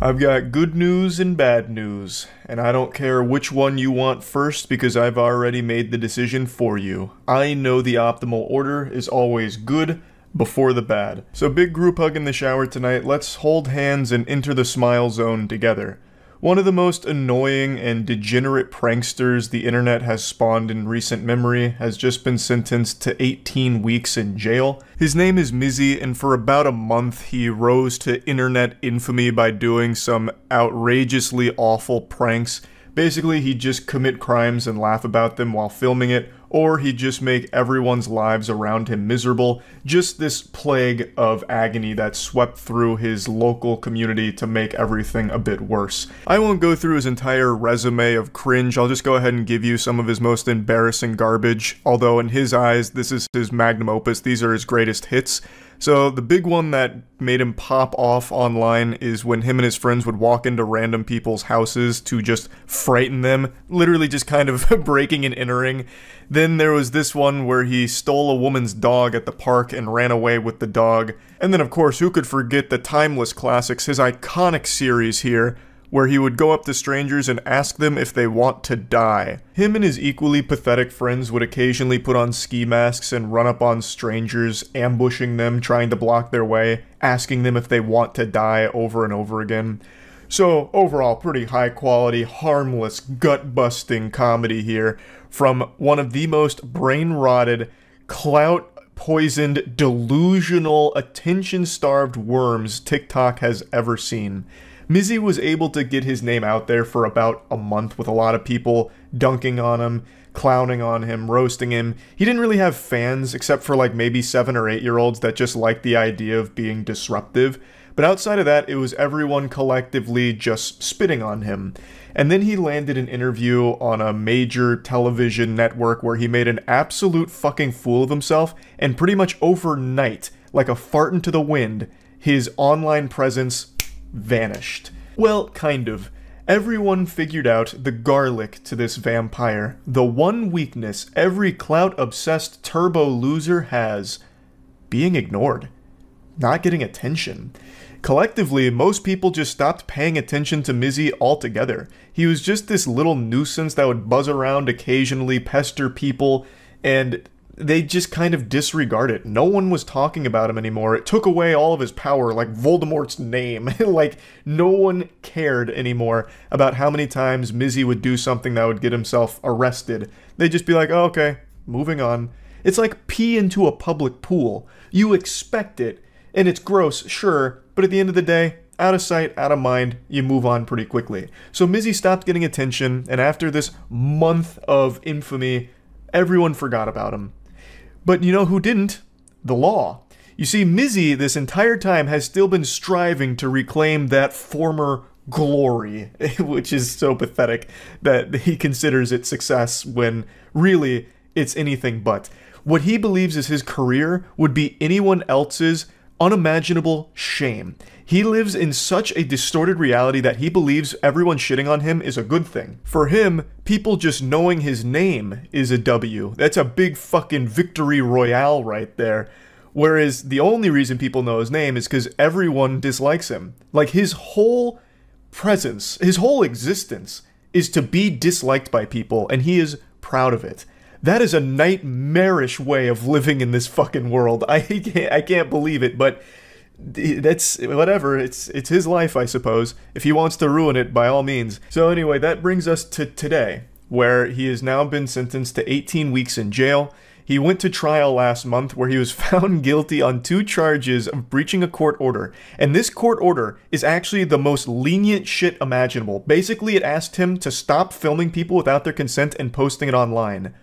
I've got good news and bad news, and I don't care which one you want first because I've already made the decision for you. I know the optimal order is always good before the bad. So big group hug in the shower tonight, let's hold hands and enter the smile zone together. One of the most annoying and degenerate pranksters the internet has spawned in recent memory has just been sentenced to 18 weeks in jail. His name is Mizzy, and for about a month he rose to internet infamy by doing some outrageously awful pranks. Basically, he'd just commit crimes and laugh about them while filming it, or he'd just make everyone's lives around him miserable. Just this plague of agony that swept through his local community to make everything a bit worse. I won't go through his entire resume of cringe, I'll just go ahead and give you some of his most embarrassing garbage, although in his eyes, this is his magnum opus, these are his greatest hits. So the big one that made him pop off online is when him and his friends would walk into random people's houses to just frighten them, literally just kind of breaking and entering. Then there was this one where he stole a woman's dog at the park and ran away with the dog. And then of course, who could forget the timeless classics, his iconic series here, where he would go up to strangers and ask them if they want to die. Him and his equally pathetic friends would occasionally put on ski masks and run up on strangers, ambushing them, trying to block their way, asking them if they want to die over and over again. So overall, pretty high quality, harmless, gut-busting comedy here from one of the most brain-rotted, clout-poisoned, delusional, attention-starved worms TikTok has ever seen. Mizzy was able to get his name out there for about a month with a lot of people dunking on him, clowning on him, roasting him. He didn't really have fans except for like maybe 7 or 8-year-olds that just liked the idea of being disruptive. But outside of that, it was everyone collectively just spitting on him. And then he landed an interview on a major television network where he made an absolute fucking fool of himself, and pretty much overnight, like a fart into the wind, his online presence vanished. Well, kind of. Everyone figured out the garlic to this vampire. The one weakness every clout-obsessed turbo loser has. Being ignored. Not getting attention. Collectively, most people just stopped paying attention to Mizzy altogether. He was just this little nuisance that would buzz around occasionally, pester people, and they just kind of disregard it. No one was talking about him anymore. It took away all of his power, like Voldemort's name. Like, no one cared anymore about how many times Mizzy would do something that would get himself arrested. They'd just be like, oh, okay, moving on. It's like pee into a public pool. You expect it, and it's gross, sure, but at the end of the day, out of sight, out of mind, you move on pretty quickly. So Mizzy stopped getting attention, and after this month of infamy, everyone forgot about him. But you know who didn't? The law. You see, Mizzy this entire time has still been striving to reclaim that former glory, which is so pathetic that he considers it success when really it's anything but. What he believes is his career would be anyone else's unimaginable shame. He lives in such a distorted reality that he believes everyone shitting on him is a good thing. For him, people just knowing his name is a W. That's a big fucking victory royale right there. Whereas the only reason people know his name is because everyone dislikes him. Like, his whole presence, his whole existence is to be disliked by people, and he is proud of it. That is a nightmarish way of living in this fucking world. I can't believe it, but that's whatever. It's his life, I suppose. If he wants to ruin it, by all means. So anyway, that brings us to today, where he has now been sentenced to 18 weeks in jail. He went to trial last month where he was found guilty on 2 charges of breaching a court order. And this court order is actually the most lenient shit imaginable. Basically, it asked him to stop filming people without their consent and posting it online.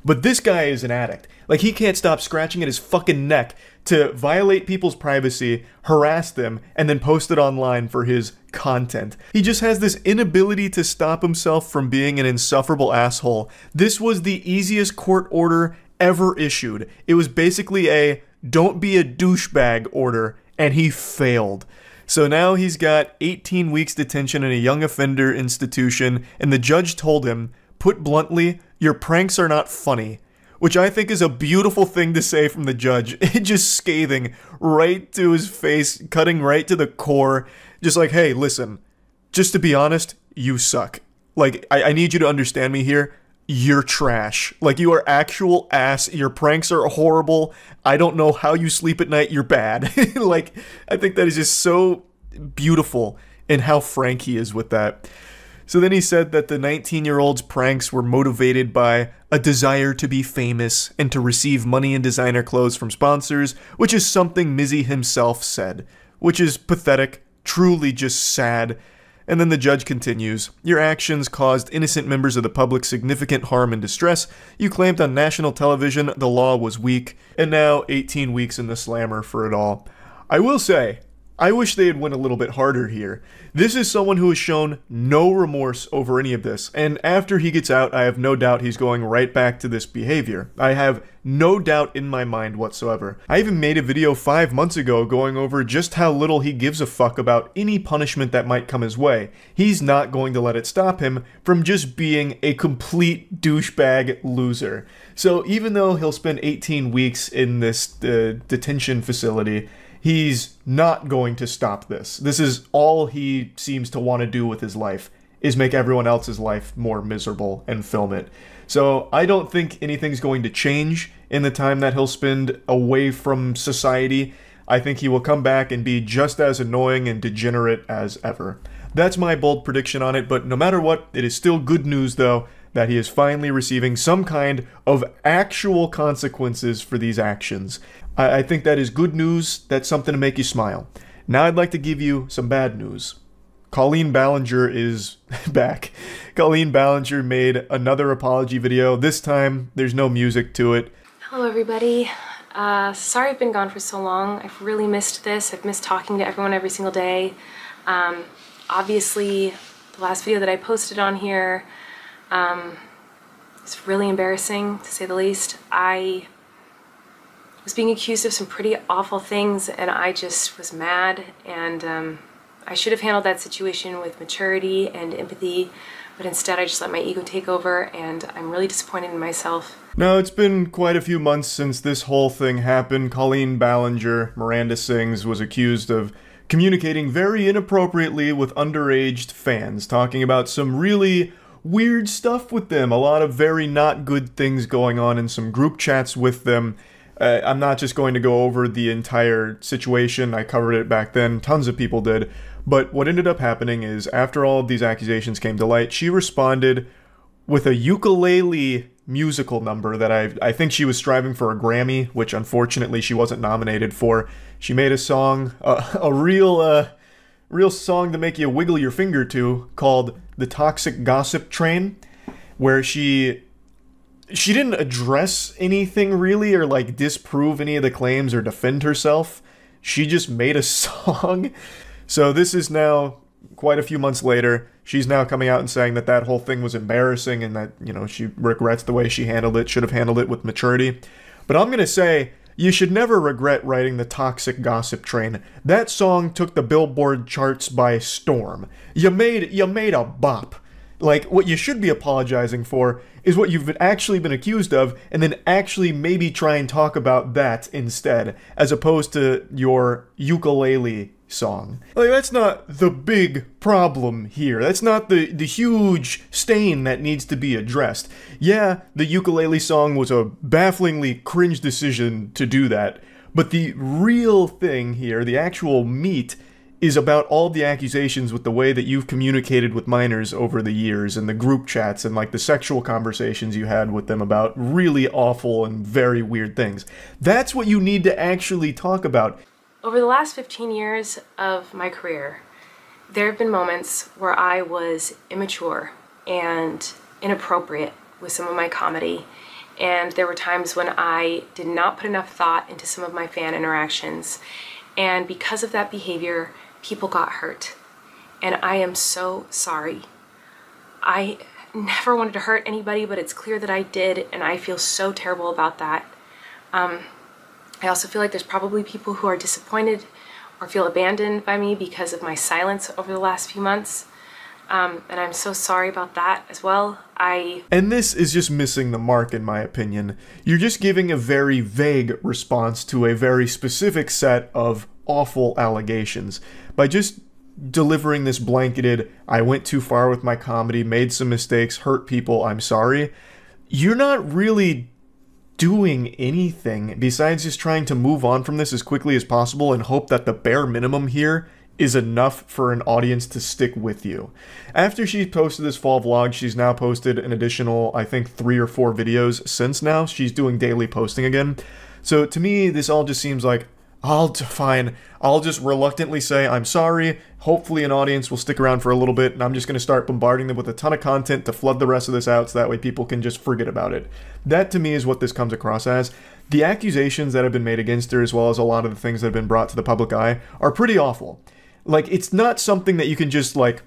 But this guy is an addict. Like, he can't stop scratching at his fucking neck to violate people's privacy, harass them, and then post it online for his content. He just has this inability to stop himself from being an insufferable asshole. This was the easiest court order ever issued. It was basically a don't be a douchebag order, and he failed. So now he's got 18 weeks detention in a young offender institution, and the judge told him, put bluntly, your pranks are not funny. which I think is a beautiful thing to say from the judge. Just scathing right to his face, cutting right to the core. Just like, hey, listen, just to be honest, you suck. Like, I need you to understand me here. You're trash. Like, you are actual ass. Your pranks are horrible. I don't know how you sleep at night. You're bad. Like, I think that is just so beautiful in how frank he is with that. So then he said that the 19-year-old's pranks were motivated by a desire to be famous and to receive money and designer clothes from sponsors, which is something Mizzy himself said, which is pathetic, truly just sad. And then the judge continues, your actions caused innocent members of the public significant harm and distress. You claimed on national television the law was weak, and now 18 weeks in the slammer for it all. I will say, I wish they had went a little bit harder here. This is someone who has shown no remorse over any of this, and after he gets out, I have no doubt he's going right back to this behavior. I have no doubt in my mind whatsoever. I even made a video 5 months ago going over just how little he gives a fuck about any punishment that might come his way. He's not going to let it stop him from just being a complete douchebag loser. So even though he'll spend 18 weeks in this detention facility, he's not going to stop this. This is all he seems to want to do with his life, is make everyone else's life more miserable and film it. So I don't think anything's going to change in the time that he'll spend away from society. I think he will come back and be just as annoying and degenerate as ever. That's my bold prediction on it, but no matter what, it is still good news though that he is finally receiving some kind of actual consequences for these actions. I think that is good news. That's something to make you smile. Now I'd like to give you some bad news. Colleen Ballinger is back. Colleen Ballinger made another apology video. This time, there's no music to it. Hello everybody. Sorry I've been gone for so long. I've really missed this. I've missed talking to everyone every single day. Obviously, the last video that I posted on here is really embarrassing, to say the least. I was being accused of some pretty awful things and I just was mad, and I should have handled that situation with maturity and empathy, but instead I just let my ego take over, and I'm really disappointed in myself. Now, it's been quite a few months since this whole thing happened. Colleen Ballinger, Miranda Sings, was accused of communicating very inappropriately with underage fans, talking about some really weird stuff with them, a lot of very not good things going on in some group chats with them. I'm not just going to go over the entire situation. I covered it back then. Tons of people did. But what ended up happening is, after all of these accusations came to light, she responded with a ukulele musical number that I think she was striving for a Grammy, which unfortunately she wasn't nominated for. She made a song, a real song to make you wiggle your finger to, called The Toxic Gossip Train, where she didn't address anything really, or like disprove any of the claims or defend herself. She just made a song. So this is now quite a few months later. She's now coming out and saying that that whole thing was embarrassing and that, you know, she regrets the way she handled it, should have handled it with maturity. But I'm going to say, you should never regret writing The Toxic Gossip Train. That song took the Billboard charts by storm. You made a bop. Like, what you should be apologizing for is what you've actually been accused of, and then actually maybe try and talk about that instead, as opposed to your ukulele song. Like, that's not the big problem here. That's not the huge stain that needs to be addressed. Yeah, the ukulele song was a bafflingly cringe decision to do that, but the real thing here, the actual meat, is about all the accusations with the way that you've communicated with minors over the years, and the group chats and like the sexual conversations you had with them about really awful and very weird things. That's what you need to actually talk about. Over the last 15 years of my career, there have been moments where I was immature and inappropriate with some of my comedy, and there were times when I did not put enough thought into some of my fan interactions, and because of that behavior, people got hurt, and I am so sorry. I never wanted to hurt anybody, but it's clear that I did, and I feel so terrible about that. I also feel like there's probably people who are disappointed or feel abandoned by me because of my silence over the last few months. And I'm so sorry about that as well. And this is just missing the mark, in my opinion. You're just giving a very vague response to a very specific set of awful allegations. By just delivering this blanketed, I went too far with my comedy, made some mistakes, hurt people, I'm sorry, you're not really doing anything besides just trying to move on from this as quickly as possible and hope that the bare minimum here is enough for an audience to stick with you. After she posted this fall vlog, she's now posted an additional, I think, 3 or 4 videos since now. She's doing daily posting again. So to me, this all just seems like, fine, I'll just reluctantly say I'm sorry. Hopefully an audience will stick around for a little bit, and I'm just going to start bombarding them with a ton of content to flood the rest of this out so that way people can just forget about it. That to me is what this comes across as. The accusations that have been made against her, as well as a lot of the things that have been brought to the public eye, are pretty awful. Like, it's not something that you can just, like,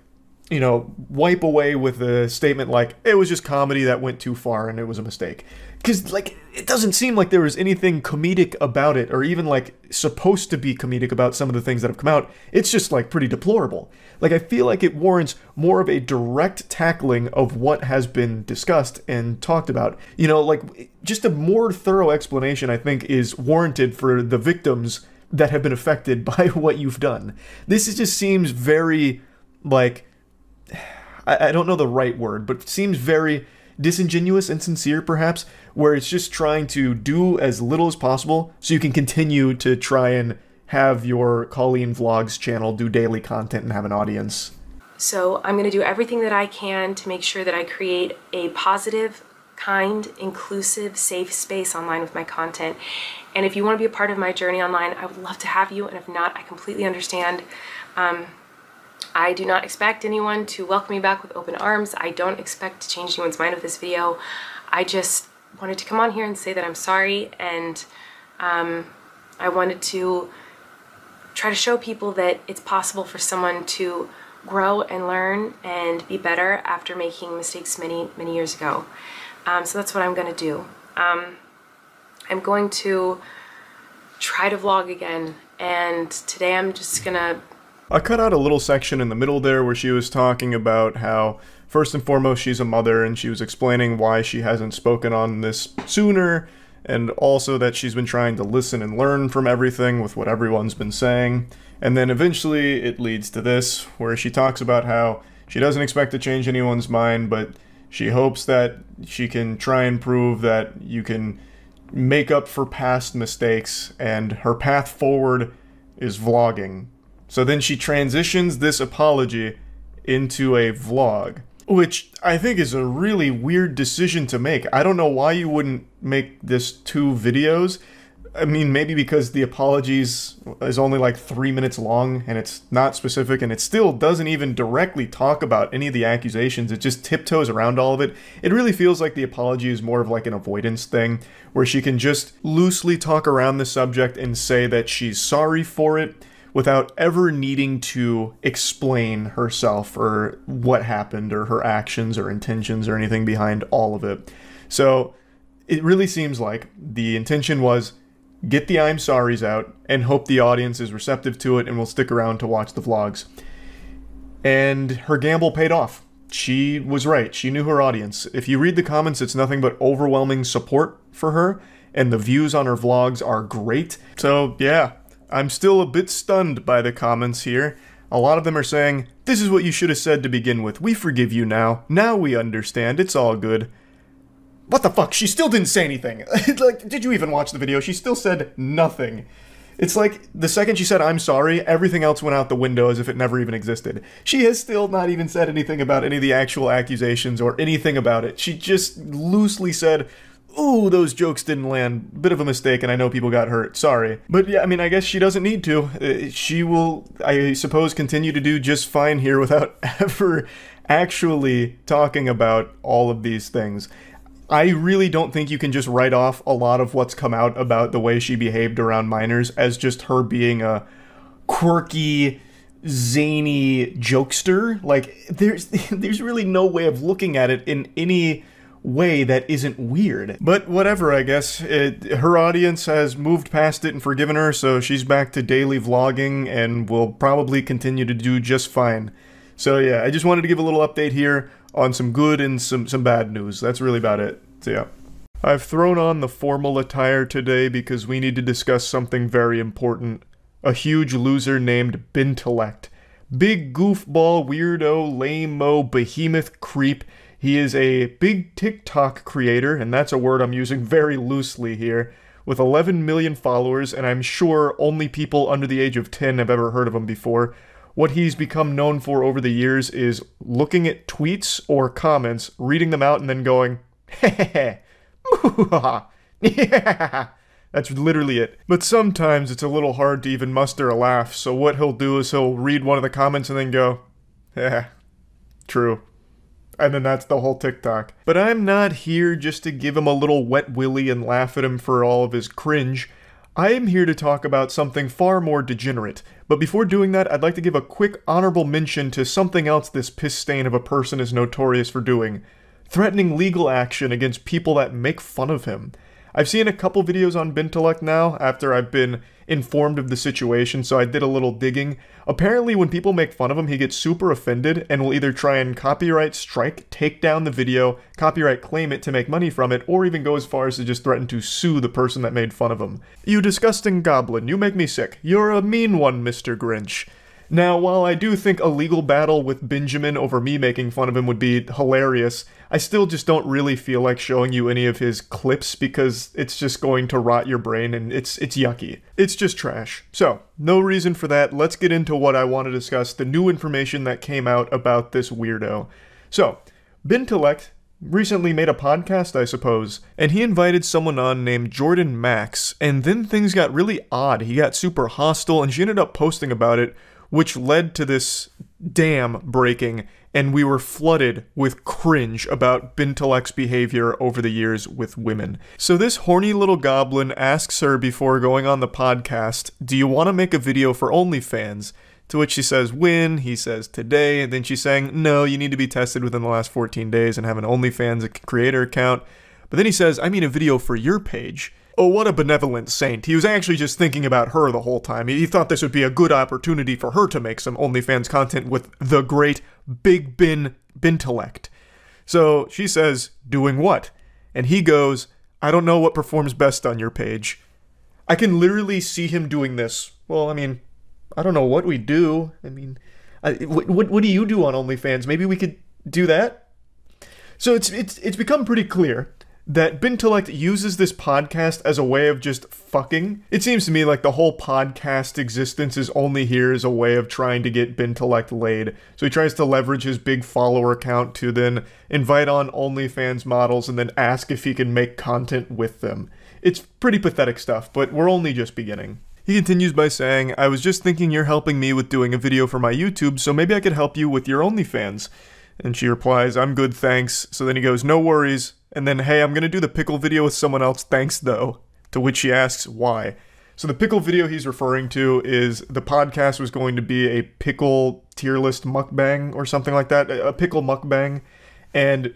you know, wipe away with a statement like, it was just comedy that went too far and it was a mistake. Because, like, it doesn't seem like there was anything comedic about it, or even, like, supposed to be comedic about some of the things that have come out. It's just, like, pretty deplorable. Like, I feel like it warrants more of a direct tackling of what has been discussed and talked about. You know, like, just a more thorough explanation, I think, is warranted for the victims that have been affected by what you've done. This just seems very, like, I don't know the right word, but it seems very disingenuous and sincere, perhaps, where it's just trying to do as little as possible so you can continue to try and have your Colleen Vlogs channel do daily content and have an audience. So I'm going to do everything that I can to make sure that I create a positive, kind, inclusive, safe space online with my content. And if you want to be a part of my journey online, I would love to have you, and if not, I completely understand. I do not expect anyone to welcome me back with open arms. I don't expect to change anyone's mind with this video. I just wanted to come on here and say that I'm sorry, and I wanted to try to show people that it's possible for someone to grow and learn and be better after making mistakes many, many years ago. So that's what I'm going to do. I'm going to try to vlog again, and today I'm just gonna... I cut out a little section in the middle there where she was talking about how, first and foremost, she's a mother, and she was explaining why she hasn't spoken on this sooner, and also that she's been trying to listen and learn from everything with what everyone's been saying. And then eventually it leads to this, where she talks about how she doesn't expect to change anyone's mind, but she hopes that she can try and prove that you can make up for past mistakes, and her path forward is vlogging. So then she transitions this apology into a vlog, which I think is a really weird decision to make. I don't know why you wouldn't make this 2 videos. I mean, maybe because the apologies is only like 3 minutes long and it's not specific, and it still doesn't even directly talk about any of the accusations. It just tiptoes around all of it. It really feels like the apology is more of like an avoidance thing, where she can just loosely talk around the subject and say that she's sorry for it without ever needing to explain herself or what happened or her actions or intentions or anything behind all of it. So it really seems like the intention was get the I'm sorries out and hope the audience is receptive to it and will stick around to watch the vlogs. And her gamble paid off. She was right. She knew her audience. If you read the comments, it's nothing but overwhelming support for her, and the views on her vlogs are great. So yeah, I'm still a bit stunned by the comments here. A lot of them are saying, this is what you should have said to begin with. We forgive you now. Now we understand. It's all good. What the fuck? She still didn't say anything. Like, did you even watch the video? She still said nothing. It's like, the second she said, I'm sorry, everything else went out the window as if it never even existed. She has still not even said anything about any of the actual accusations or anything about it. She just loosely said, ooh, those jokes didn't land. Bit of a mistake, and I know people got hurt. Sorry. But yeah, I mean, I guess she doesn't need to. She will, I suppose, continue to do just fine here without ever actually talking about all of these things. I really don't think you can just write off a lot of what's come out about the way she behaved around minors as just her being a quirky, zany jokester. Like, there's really no way of looking at it in any way that isn't weird. But whatever, I guess. Her audience has moved past it and forgiven her, so she's back to daily vlogging and will probably continue to do just fine. So yeah, I just wanted to give a little update here on some good and some bad news. That's really about it. So yeah. I've thrown on the formal attire today because we need to discuss something very important. A huge loser named Bintellect. Big goofball, weirdo, lame-mo, behemoth creep. He is a big TikTok creator, and that's a word I'm using very loosely here, with 11 million followers, and I'm sure only people under the age of 10 have ever heard of him before. What he's become known for over the years is looking at tweets or comments, reading them out, and then going, heh, yeah. That's literally it. But sometimes it's a little hard to even muster a laugh, so what he'll do is he'll read one of the comments and then go, yeah, true. And then that's the whole TikTok. But I'm not here just to give him a little wet willy and laugh at him for all of his cringe. I am here to talk about something far more degenerate. But before doing that, I'd like to give a quick honorable mention to something else this piss stain of a person is notorious for doing. Threatening legal action against people that make fun of him. I've seen a couple videos on Bintellect now, after I've been informed of the situation, so I did a little digging. Apparently when people make fun of him, he gets super offended and will either try and copyright strike, take down the video, copyright claim it to make money from it, or even go as far as to just threaten to sue the person that made fun of him. You disgusting goblin, you make me sick. You're a mean one, Mr. Grinch. Now, while I do think a legal battle with Benjamin over me making fun of him would be hilarious, I still just don't really feel like showing you any of his clips because it's just going to rot your brain and it's yucky. It's just trash. So, no reason for that. Let's get into what I want to discuss, the new information that came out about this weirdo. So, Bintellect recently made a podcast, I suppose, and he invited someone on named Jordan Max, and then things got really odd. He got super hostile, and she ended up posting about it, which led to this dam breaking, and we were flooded with cringe about Bintellect's behavior over the years with women. So this horny little goblin asks her before going on the podcast, do you want to make a video for OnlyFans? To which she says, when? He says, today. And then she's saying, no, you need to be tested within the last 14 days and have an OnlyFans creator account. But then he says, I mean a video for your page. Oh, what a benevolent saint. He was actually just thinking about her the whole time. He thought this would be a good opportunity for her to make some OnlyFans content with the great Big Bintellect. So she says, doing what? And he goes, I don't know what performs best on your page. I can literally see him doing this. Well, I mean, I don't know what we do. I mean, what do you do on OnlyFans? Maybe we could do that? So it's become pretty clear that Bintellect uses this podcast as a way of just fucking. It seems to me like the whole podcast existence is only here as a way of trying to get Bintellect laid. So he tries to leverage his big follower count to then invite on OnlyFans models and then ask if he can make content with them. It's pretty pathetic stuff, but we're only just beginning. He continues by saying, I was just thinking you're helping me with doing a video for my YouTube, so maybe I could help you with your OnlyFans. And she replies, I'm good, thanks. So then he goes, no worries. And then, hey, I'm gonna do the pickle video with someone else, thanks though. To which she asks, why? So the pickle video he's referring to is the podcast was going to be a pickle tier list mukbang or something like that, a pickle mukbang. And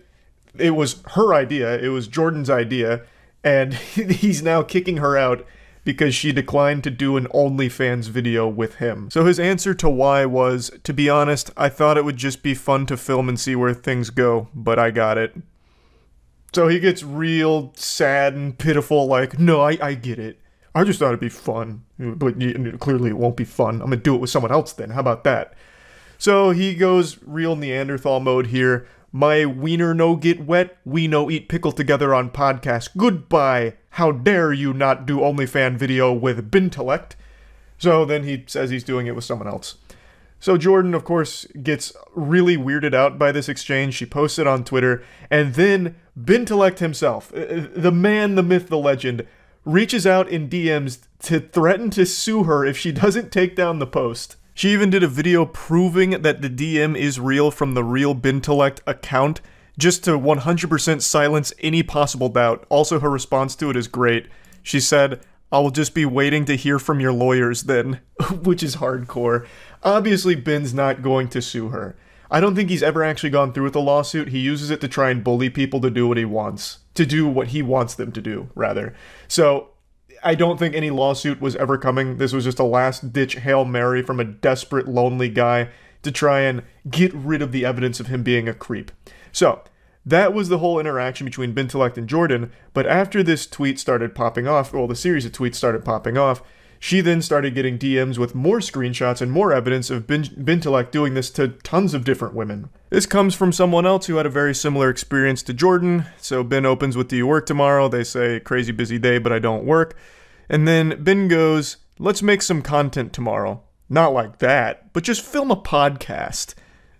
it was her idea, it was Jordan's idea, and he's now kicking her out because she declined to do an OnlyFans video with him. So his answer to why was, to be honest, I thought it would just be fun to film and see where things go, but I got it. So he gets real sad and pitiful, like, no, I get it. I just thought it'd be fun, but clearly it won't be fun. I'm gonna do it with someone else then, how about that? So he goes real Neanderthal mode here. My wiener no get wet, we no eat pickle together on podcast. Goodbye. How dare you not do OnlyFans video with Bintellect? So then he says he's doing it with someone else. So Jordan, of course, gets really weirded out by this exchange. She posts it on Twitter, and then Bintellect himself, the man, the myth, the legend, reaches out in DMs to threaten to sue her if she doesn't take down the post. She even did a video proving that the DM is real from the real Bintellect account, just to 100% silence any possible doubt. Also, her response to it is great. She said, I will just be waiting to hear from your lawyers then, which is hardcore. Obviously, Ben's not going to sue her. I don't think he's ever actually gone through with a lawsuit. He uses it to try and bully people to do what he wants. To do what he wants them to do, rather. So, I don't think any lawsuit was ever coming. This was just a last-ditch Hail Mary from a desperate, lonely guy to try and get rid of the evidence of him being a creep. So, that was the whole interaction between Bintellect and Jordan, but after this tweet started popping off, well, the series of tweets started popping off, she then started getting DMs with more screenshots and more evidence of Bintellect doing this to tons of different women. This comes from someone else who had a very similar experience to Jordan. So Ben opens with, "Do you work tomorrow?" They say, "Crazy busy day, but I don't work." And then Ben goes, "Let's make some content tomorrow." Not like that, but just film a podcast.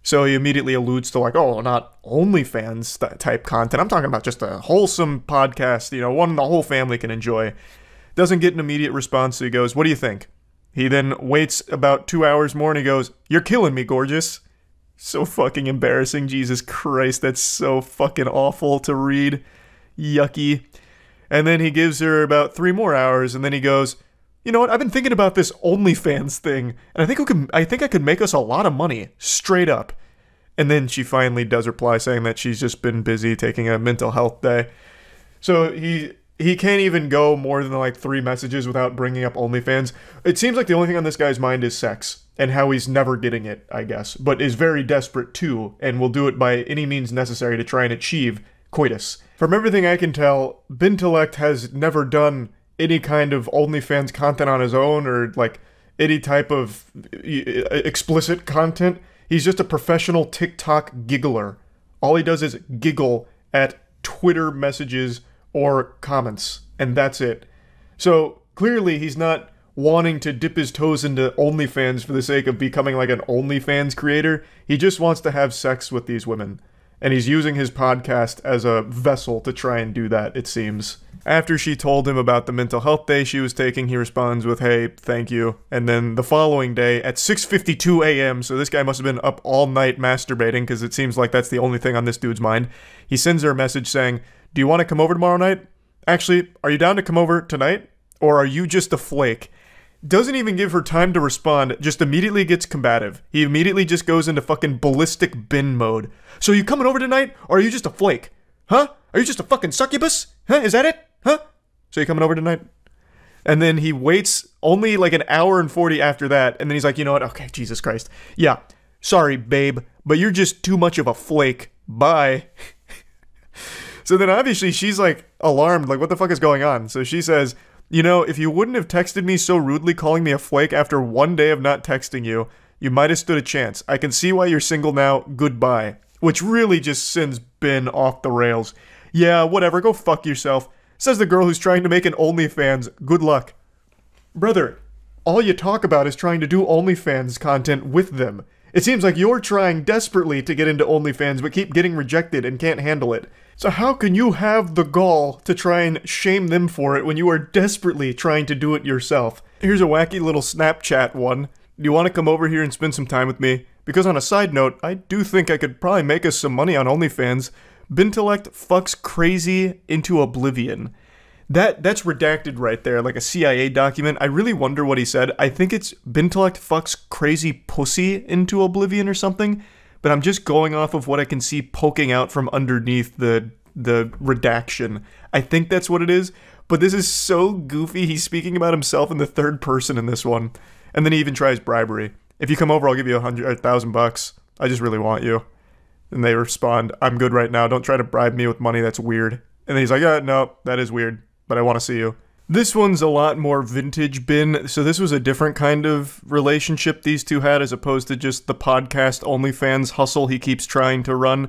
So he immediately alludes to like, oh, not OnlyFans type content. I'm talking about just a wholesome podcast, you know, one the whole family can enjoy. Doesn't get an immediate response, so he goes, "What do you think?" He then waits about 2 hours more and he goes, "You're killing me, gorgeous." So fucking embarrassing, Jesus Christ, that's so fucking awful to read. Yucky. And then he gives her about 3 more hours and then he goes, "You know what, I've been thinking about this OnlyFans thing, and I think I could make us a lot of money, straight up." And then she finally does reply saying that she's just been busy taking a mental health day. So he can't even go more than like 3 messages without bringing up OnlyFans. It seems like the only thing on this guy's mind is sex, and how he's never getting it, I guess, but is very desperate too, and will do it by any means necessary to try and achieve coitus. From everything I can tell, Bintellect has never done any kind of OnlyFans content on his own, or like any type of explicit content. He's just a professional TikTok giggler. All he does is giggle at Twitter messages or comments, and that's it. So clearly he's not wanting to dip his toes into OnlyFans for the sake of becoming like an OnlyFans creator. He just wants to have sex with these women, and he's using his podcast as a vessel to try and do that, it seems. After she told him about the mental health day she was taking, he responds with, "Hey, thank you." And then the following day at 6:52 a.m., so this guy must have been up all night masturbating, because it seems like that's the only thing on this dude's mind, he sends her a message saying, "Do you want to come over tomorrow night? Actually, are you down to come over tonight? Or are you just a flake?" Doesn't even give her time to respond, just immediately gets combative. He immediately just goes into fucking ballistic bin mode. "So you coming over tonight, or are you just a flake? Huh? Are you just a fucking succubus? Huh? Is that it? Huh? So you coming over tonight?" And then he waits only like an hour and 40 after that, and then he's like, "You know what? Okay, Jesus Christ. Yeah, sorry, babe, but you're just too much of a flake. Bye." So then obviously she's like alarmed, like what the fuck is going on? So she says, "You know, if you wouldn't have texted me so rudely calling me a flake after 1 day of not texting you, you might have stood a chance. I can see why you're single now. Goodbye." Which really just sends Ben off the rails. "Yeah, whatever, go fuck yourself," says the girl who's trying to make an OnlyFans. Good luck. Brother, all you talk about is trying to do OnlyFans content with them. It seems like you're trying desperately to get into OnlyFans but keep getting rejected and can't handle it. So how can you have the gall to try and shame them for it when you are desperately trying to do it yourself? Here's a wacky little Snapchat one. "Do you want to come over here and spend some time with me? Because on a side note, I do think I could probably make us some money on OnlyFans. Bintellect fucks crazy into oblivion." That's redacted right there, like a CIA document. I really wonder what he said. I think it's Bintellect fucks crazy pussy into oblivion or something. But I'm just going off of what I can see poking out from underneath the redaction. I think that's what it is. But this is so goofy. He's speaking about himself in the third person in this one. And then he even tries bribery. "If you come over, I'll give you $1,000. I just really want you." And they respond, "I'm good right now. Don't try to bribe me with money. That's weird." And then he's like, "Yeah, no, that is weird, but I want to see you." This one's a lot more vintage Ben, so this was a different kind of relationship these two had as opposed to just the podcast OnlyFans hustle he keeps trying to run.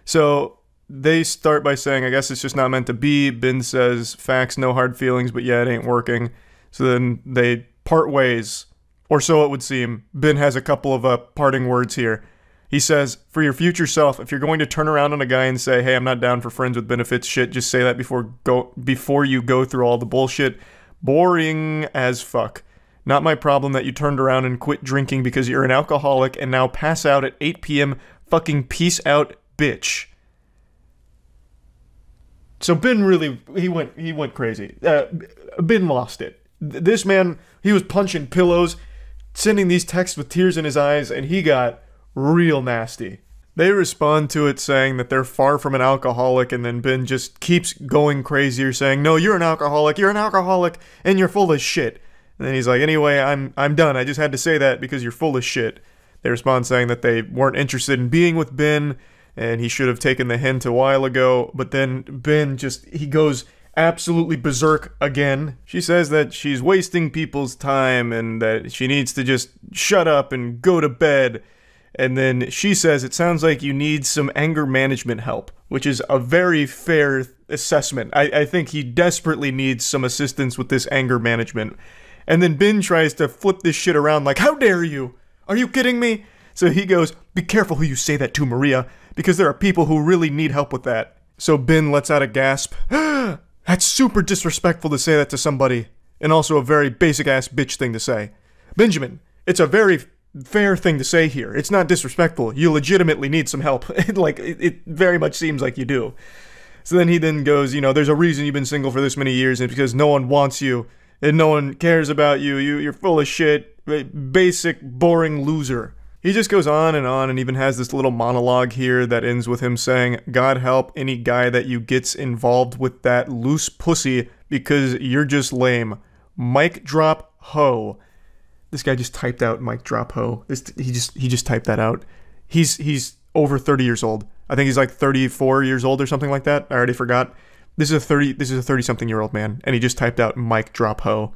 So they start by saying, "I guess it's just not meant to be." Ben says, "Facts, no hard feelings, but yeah, it ain't working." So then they part ways, or so it would seem. Ben has a couple of parting words here. He says, "For your future self, if you're going to turn around on a guy and say, 'Hey, I'm not down for friends with benefits shit,' just say that before you go through all the bullshit. Boring as fuck. Not my problem that you turned around and quit drinking because you're an alcoholic and now pass out at 8 p.m. Fucking peace out, bitch." So Ben really, he went crazy. Ben lost it. This man, he was punching pillows, sending these texts with tears in his eyes, and he got real nasty. They respond to it saying that they're far from an alcoholic, and then Ben just keeps going crazier saying, "No, you're an alcoholic, and you're full of shit." And then he's like, "Anyway, I'm done. I just had to say that because you're full of shit." They respond saying that they weren't interested in being with Ben, and he should have taken the hint a while ago, but then Ben he goes absolutely berserk again. She says that she's wasting people's time and that she needs to just shut up and go to bed. And then she says, it sounds like you need some anger management help, which is a very fair assessment. I think he desperately needs some assistance with this anger management. And then Ben tries to flip this shit around like, how dare you? Are you kidding me? So he goes, be careful who you say that to, Maria, because there are people who really need help with that. So Ben lets out a gasp. That's super disrespectful to say that to somebody, and also a very basic-ass bitch thing to say. Benjamin, it's a very fair thing to say here. It's not disrespectful. You legitimately need some help. It very much seems like you do. So then he goes, there's a reason you've been single for this many years, and it's because no one wants you, and no one cares about you. You're full of shit. Basic, boring loser. He just goes on, and even has this little monologue here that ends with him saying, God help any guy that you gets involved with that loose pussy because you're just lame. Mic drop ho. This guy just typed out mic drop ho. He just typed that out. He's over 30 years old. I think he's like 34 years old or something like that. I already forgot. This is a 30-something-year-old man, and he just typed out mic drop ho.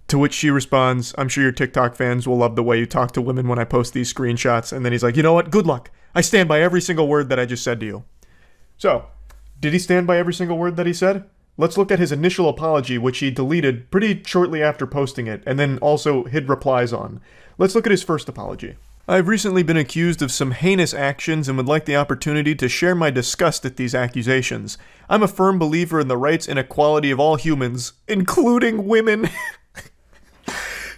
To which she responds, I'm sure your TikTok fans will love the way you talk to women when I post these screenshots. And then he's like, you know what? Good luck. I stand by every single word that I just said to you. So, did he stand by every single word that he said? Let's look at his initial apology, which he deleted pretty shortly after posting it, and then also hid replies on. Let's look at his first apology. I've recently been accused of some heinous actions and would like the opportunity to share my disgust at these accusations. I'm a firm believer in the rights and equality of all humans, including women.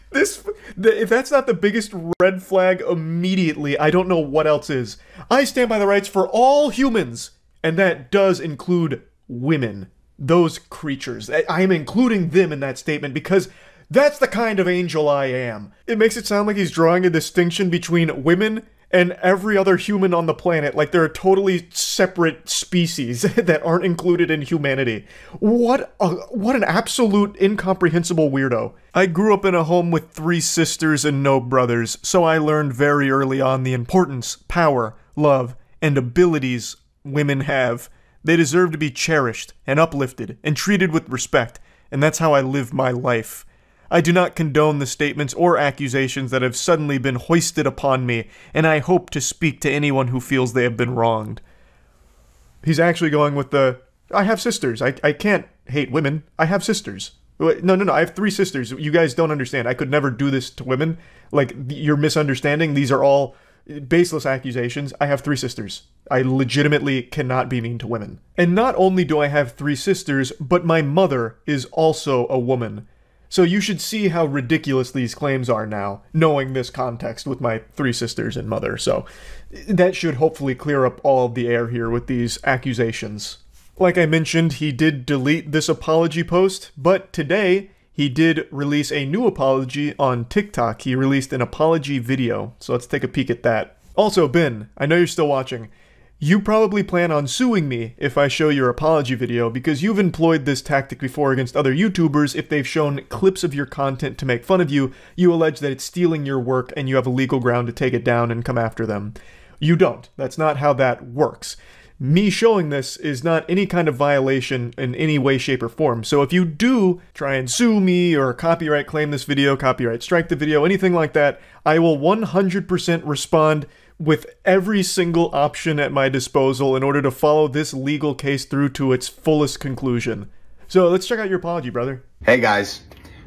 If that's not the biggest red flag immediately, I don't know what else is. I stand by the rights for all humans, and that does include women. Those creatures. I am including them in that statement because that's the kind of angel I am. It makes it sound like he's drawing a distinction between women and every other human on the planet, like they're a totally separate species that aren't included in humanity. What an absolute incomprehensible weirdo. I grew up in a home with 3 sisters and no brothers, so I learned very early on the importance, power, love, and abilities women have. They deserve to be cherished and uplifted and treated with respect, and that's how I live my life. I do not condone the statements or accusations that have suddenly been hoisted upon me, and I hope to speak to anyone who feels they have been wronged. He's actually going with I have sisters. I can't hate women. I have sisters. No, I have 3 sisters. You guys don't understand. I could never do this to women. Like, you're misunderstanding. These are all baseless accusations. I have 3 sisters. I legitimately cannot be mean to women. And not only do I have 3 sisters, but my mother is also a woman. So you should see how ridiculous these claims are now, knowing this context with my 3 sisters and mother. So that should hopefully clear up all of the air here with these accusations. Like I mentioned, he did delete this apology post, but today he did release a new apology on TikTok. He released an apology video, so let's take a peek at that. Also, Ben, I know you're still watching. You probably plan on suing me if I show your apology video because you've employed this tactic before against other YouTubers. If they've shown clips of your content to make fun of you, you allege that it's stealing your work and you have a legal ground to take it down and come after them. You don't. That's not how that works. Me showing this is not any kind of violation in any way, shape, or form. So if you do try and sue me or copyright claim this video, copyright strike the video, anything like that, I will 100% respond with every single option at my disposal in order to follow this legal case through to its fullest conclusion. So let's check out your apology, brother. Hey guys,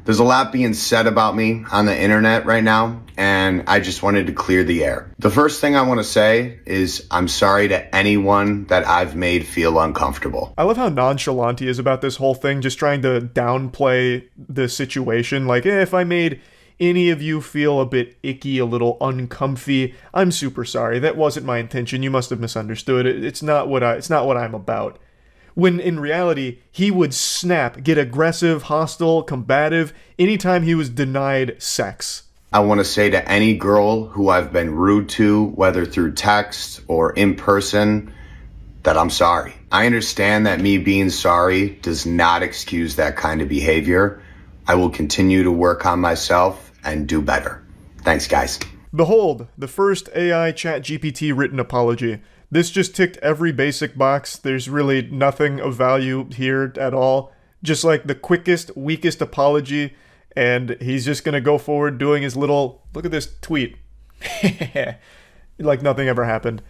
there's a lot being said about me on the internet right now, and I just wanted to clear the air. The first thing I want to say is I'm sorry to anyone that I've made feel uncomfortable. I love how nonchalant he is about this whole thing, just trying to downplay the situation. Like, if I made any of you feel a bit icky, a little uncomfy, I'm super sorry. That wasn't my intention. You must have misunderstood. It's not what I'm about. When in reality, he would snap, get aggressive, hostile, combative anytime he was denied sex. I want to say to any girl who I've been rude to, whether through text or in person, that I'm sorry. I understand that me being sorry does not excuse that kind of behavior. I will continue to work on myself and do better. Thanks, guys. Behold, the first AI ChatGPT written apology. This just ticked every basic box. There's really nothing of value here at all. Just like the quickest, weakest apology, and he's just gonna go forward doing his little, look at this tweet. Like nothing ever happened.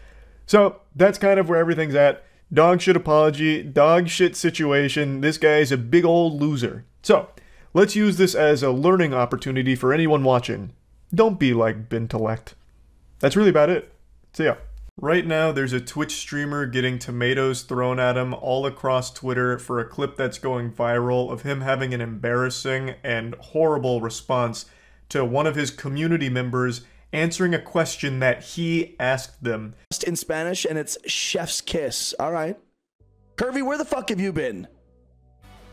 So, that's kind of where everything's at. Dog shit apology, dog shit situation. This guy is a big old loser. So, let's use this as a learning opportunity for anyone watching. Don't be like Bintellect. That's really about it. See ya. Right now, there's a Twitch streamer getting tomatoes thrown at him all across Twitter for a clip that's going viral of him having an embarrassing and horrible response to one of his community members answering a question that he asked them. In Spanish, and it's chef's kiss. All right. Curvy, where the fuck have you been?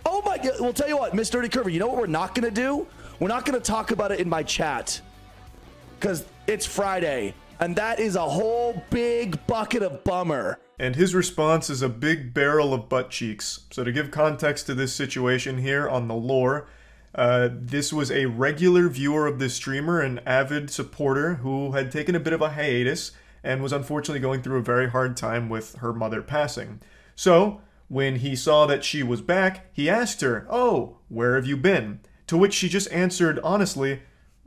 Oh my God. Well, tell you what, Miss Dirty Curvy, you know what we're not going to do? We're not going to talk about it in my chat because it's Friday, and that is a whole big bucket of bummer. And his response is a big barrel of butt cheeks. So to give context to this situation here on the lore, this was a regular viewer of this streamer, an avid supporter who had taken a bit of a hiatus and was unfortunately going through a very hard time with her mother passing. So, when he saw that she was back, he asked her, "Oh, where have you been?" To which she just answered honestly,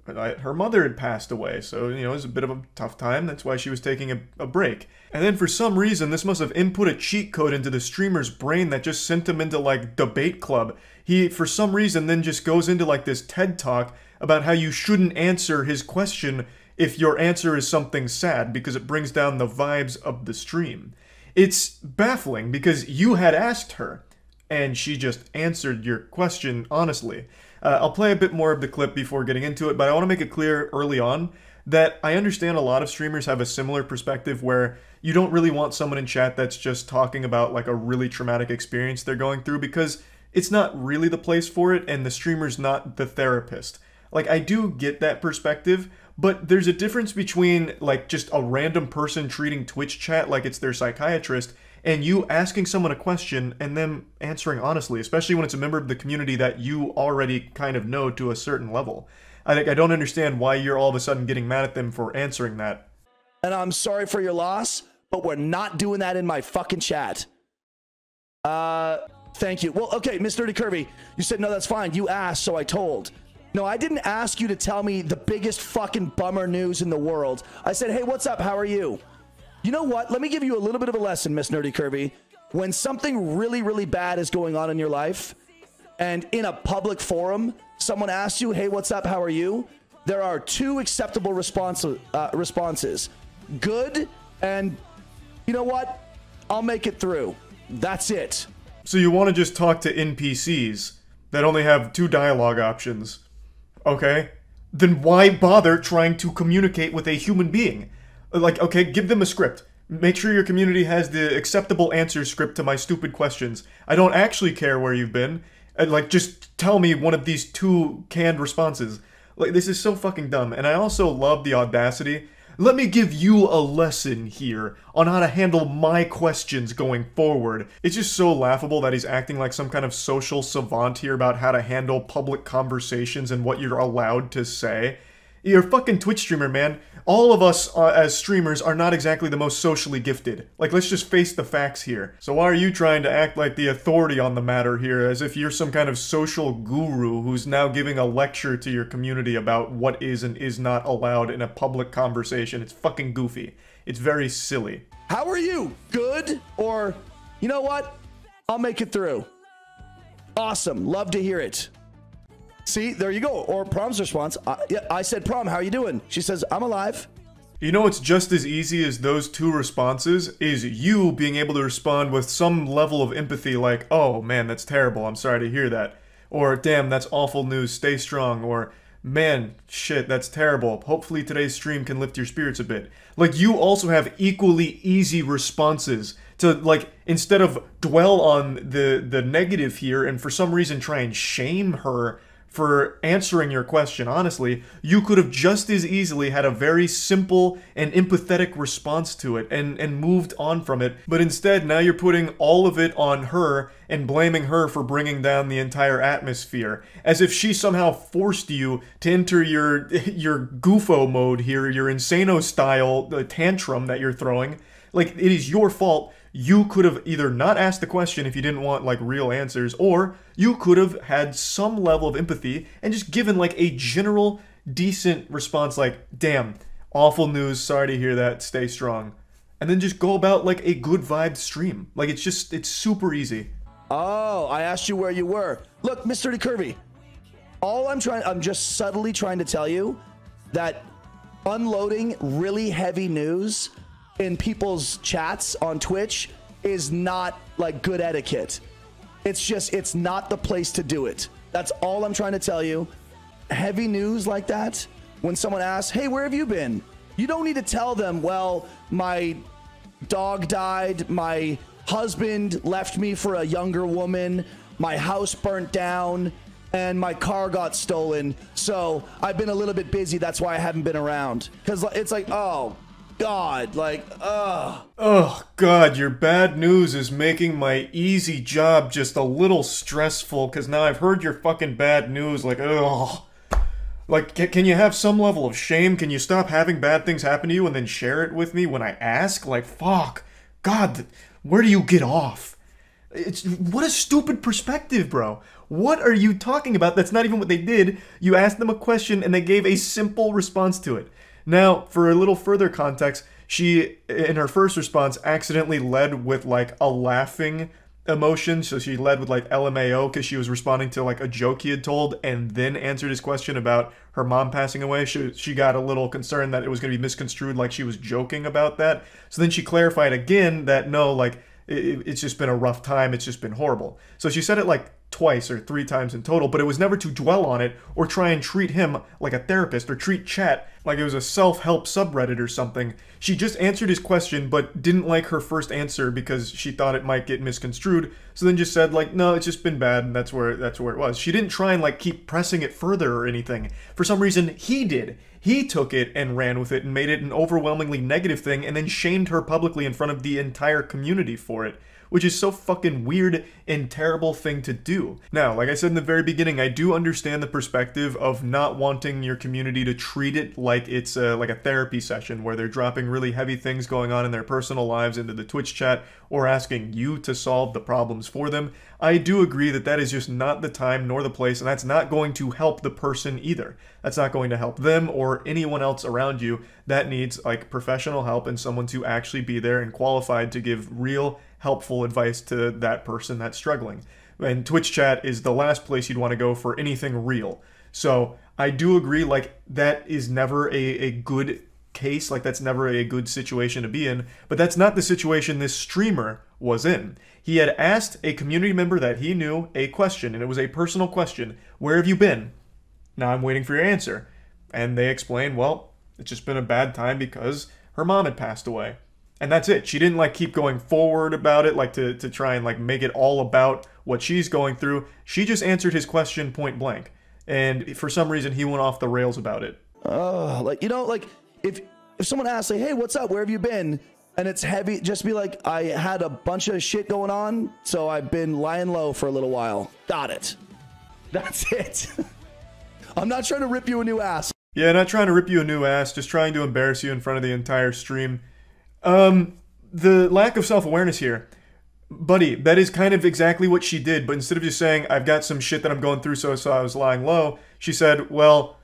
her mother had passed away, so, you know, it was a bit of a tough time. That's why she was taking a break. And then for some reason, this must have input a cheat code into the streamer's brain that just sent him into, like, debate club. He, for some reason, then just goes into, like, this TED Talk about how you shouldn't answer his question if your answer is something sad, because it brings down the vibes of the stream. It's baffling, because you had asked her, and she just answered your question honestly. I'll play a bit more of the clip before getting into it, but I want to make it clear early on that I understand a lot of streamers have a similar perspective where you don't really want someone in chat that's just talking about like a really traumatic experience they're going through, because it's not really the place for it and the streamer's not the therapist. Like, I do get that perspective, but there's a difference between like just a random person treating Twitch chat like it's their psychiatrist and you asking someone a question and them answering honestly, especially when it's a member of the community that you already kind of know to a certain level. I don't understand why you're all of a sudden getting mad at them for answering that. And I'm sorry for your loss, but we're not doing that in my fucking chat. Thank you. Well, okay, Miss Dirty Curvy, you said, no, that's fine. You asked, so I told. No, I didn't ask you to tell me the biggest fucking bummer news in the world. I said, hey, what's up? How are you? You know what? Let me give you a little bit of a lesson, Miss Nerdy Curvy. When something really, really bad is going on in your life, and in a public forum, someone asks you, hey, what's up? How are you? There are two acceptable responses. Good, and you know what? I'll make it through. That's it. So you want to just talk to NPCs that only have two dialogue options. Okay? Then why bother trying to communicate with a human being? Like, okay, give them a script. Make sure your community has the acceptable answer script to my stupid questions. I don't actually care where you've been. Like, just tell me one of these two canned responses. Like, this is so fucking dumb. And I also love the audacity. Let me give you a lesson here on how to handle my questions going forward. It's just so laughable that he's acting like some kind of social savant here about how to handle public conversations and what you're allowed to say. You're a fucking Twitch streamer, man. All of us as streamers are not exactly the most socially gifted. Like, let's just face the facts here. So why are you trying to act like the authority on the matter here, as if you're some kind of social guru who's now giving a lecture to your community about what is and is not allowed in a public conversation? It's fucking goofy. It's very silly. How are you? Good? Or, you know what? I'll make it through. Awesome. Love to hear it. See, there you go. Or Prom's response. Yeah, I said, Prom, how are you doing? She says, I'm alive. You know what's just as easy as those two responses is you being able to respond with some level of empathy like, oh man, that's terrible, I'm sorry to hear that. Or, damn, that's awful news, stay strong. Or, man, shit, that's terrible, hopefully today's stream can lift your spirits a bit. Like, you also have equally easy responses to, like, instead of dwell on the negative here and for some reason try and shame her for answering your question honestly. You could have just as easily had a very simple and empathetic response to it and moved on from it. But instead, now you're putting all of it on her and blaming her for bringing down the entire atmosphere, as if she somehow forced you to enter your goofo mode here, your insano style tantrum that you're throwing. Like, it is your fault. You could have either not asked the question if you didn't want, like, real answers, or you could have had some level of empathy and just given, like, a general, decent response like, damn, awful news, sorry to hear that, stay strong. And then just go about, like, a good vibe stream. Like, it's super easy. Oh, I asked you where you were. Look, Mr. Curvy, I'm just subtly trying to tell you that unloading really heavy news in people's chats on Twitch is not like good etiquette. It's not the place to do it. That's all I'm trying to tell you. Heavy news like that, when someone asks, hey, where have you been? You don't need to tell them, well, my dog died, my husband left me for a younger woman, my house burnt down, and my car got stolen, so I've been a little bit busy, that's why I haven't been around. Because it's like, oh God, like, ugh. Oh God, your bad news is making my easy job just a little stressful, because now I've heard your fucking bad news, like, ugh. Like, can you have some level of shame? Can you stop having bad things happen to you and then share it with me when I ask? Like, fuck. God, where do you get off? What a stupid perspective, bro. What are you talking about? That's not even what they did. You asked them a question and they gave a simple response to it. Now, for a little further context, she, in her first response, accidentally led with, like, a laughing emotion. So she led with, like, LMAO because she was responding to, like, a joke he had told and then answered his question about her mom passing away. She got a little concerned that it was going to be misconstrued like she was joking about that. So then she clarified again that, no, like, it's just been a rough time. It's just been horrible. So she said it, like, twice or 3 times in total, but it was never to dwell on it or try and treat him like a therapist or treat chat like it was a self-help subreddit or something. She just answered his question but didn't like her first answer because she thought it might get misconstrued, so then just said, like, no, it's just been bad, and that's where it was. She didn't try and, like, keep pressing it further or anything. For some reason, he did. He took it and ran with it and made it an overwhelmingly negative thing and then shamed her publicly in front of the entire community for it, which is so fucking weird and terrible thing to do. Now, like I said in the very beginning, I do understand the perspective of not wanting your community to treat it like it's like a therapy session where they're dropping really heavy things going on in their personal lives into the Twitch chat or asking you to solve the problems for them. I do agree that that is just not the time nor the place, and that's not going to help the person either. That's not going to help them or anyone else around you that needs, like, professional help and someone to actually be there and qualified to give real helpful advice to that person that's struggling. And Twitch chat is the last place you'd want to go for anything real. So I do agree, like, that is never a good case, like, that's never a good situation to be in, but that's not the situation this streamer was in. He had asked a community member that he knew a question, and it was a personal question. Where have you been? Now I'm waiting for your answer. And they explained, well, it's just been a bad time because her mom had passed away. And that's it. She didn't, like, keep going forward about it, like, to try and, like, make it all about what she's going through. She just answered his question point blank. And for some reason, he went off the rails about it. Like, you know, like, if someone asks, like, hey, what's up? Where have you been? And it's heavy, just be like, I had a bunch of shit going on, so I've been lying low for a little while. Got it. That's it. I'm not trying to rip you a new ass. Yeah, not trying to rip you a new ass, just trying to embarrass you in front of the entire stream. The lack of self-awareness here. Buddy, that is kind of exactly what she did, but instead of just saying, I've got some shit that I'm going through, so I was lying low, she said, well,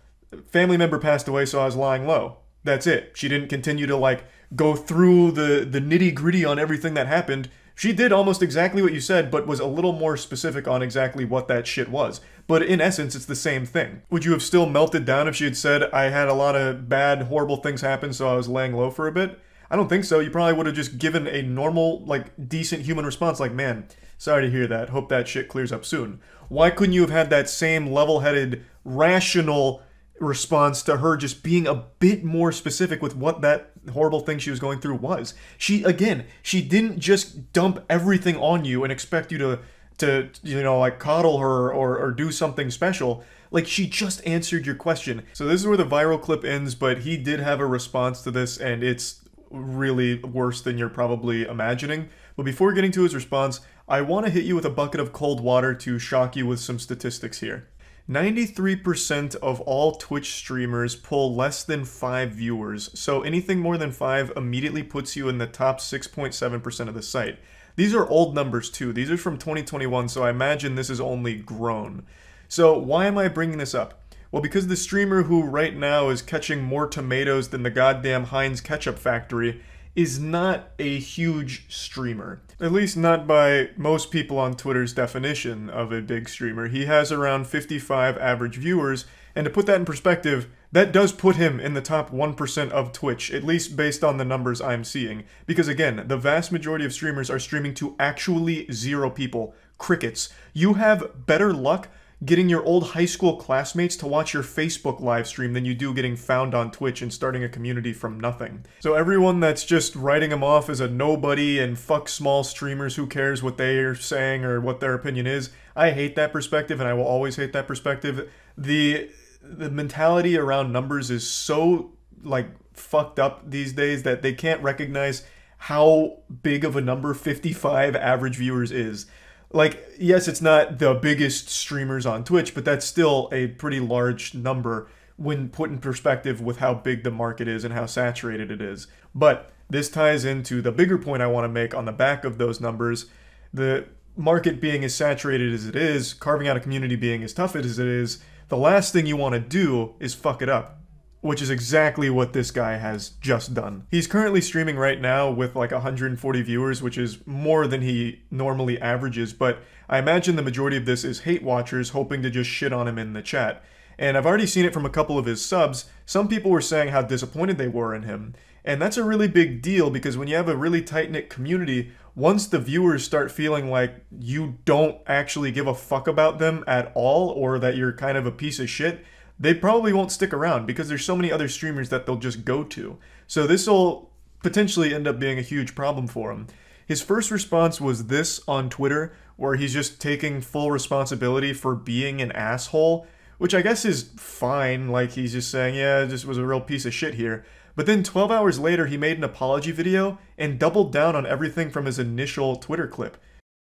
family member passed away, so I was lying low. That's it. She didn't continue to, like, go through the nitty-gritty on everything that happened. She did almost exactly what you said, but was a little more specific on exactly what that shit was. But in essence, it's the same thing. Would you have still melted down if she had said, I had a lot of bad, horrible things happen, so I was laying low for a bit? I don't think so. You probably would have just given a normal, like, decent human response like, man, sorry to hear that. Hope that shit clears up soon. Why couldn't you have had that same level-headed, rational response to her just being a bit more specific with what that horrible thing she was going through was? She didn't just dump everything on you and expect you to you know, like, coddle her or do something special. Like, she just answered your question. So this is where the viral clip ends, but he did have a response to this, and it's really worse than you're probably imagining. But before getting to his response, I want to hit you with a bucket of cold water to shock you with some statistics here. 93% of all Twitch streamers pull less than 5 viewers, so anything more than 5 immediately puts you in the top 6.7% of the site. These are old numbers too. These are from 2021, so I imagine this is only grown. So why am I bringing this up? Well, because the streamer who right now is catching more tomatoes than the goddamn Heinz ketchup factory is not a huge streamer. At least not by most people on Twitter's definition of a big streamer. He has around 55 average viewers, and to put that in perspective, that does put him in the top 1% of Twitch, at least based on the numbers I'm seeing. Because again, the vast majority of streamers are streaming to actually 0 people. Crickets. You have better luck getting your old high school classmates to watch your Facebook live stream than you do getting found on Twitch and starting a community from nothing. So everyone that's just writing him off as a nobody and fuck small streamers, who cares what they are saying or what their opinion is, I hate that perspective, and I will always hate that perspective. The mentality around numbers is so, like, fucked up these days that they can't recognize how big of a number 55 average viewers is. Like, yes, it's not the biggest streamers on Twitch, but that's still a pretty large number when put in perspective with how big the market is and how saturated it is. But this ties into the bigger point I want to make on the back of those numbers. The market being as saturated as it is, carving out a community being as tough as it is, the last thing you want to do is fuck it up, which is exactly what this guy has just done. He's currently streaming right now with like 140 viewers, which is more than he normally averages, but I imagine the majority of this is hate watchers hoping to just shit on him in the chat. And I've already seen it from a couple of his subs. Some people were saying how disappointed they were in him. And that's a really big deal, because when you have a really tight-knit community, once the viewers start feeling like you don't actually give a fuck about them at all, or that you're kind of a piece of shit, they probably won't stick around because there's so many other streamers that they'll just go to. So this will potentially end up being a huge problem for him. His first response was this on Twitter, where he's just taking full responsibility for being an asshole, which I guess is fine. Like, he's just saying, yeah, I just was a real piece of shit here. But then 12 hours later, he made an apology video and doubled down on everything from his initial Twitter clip.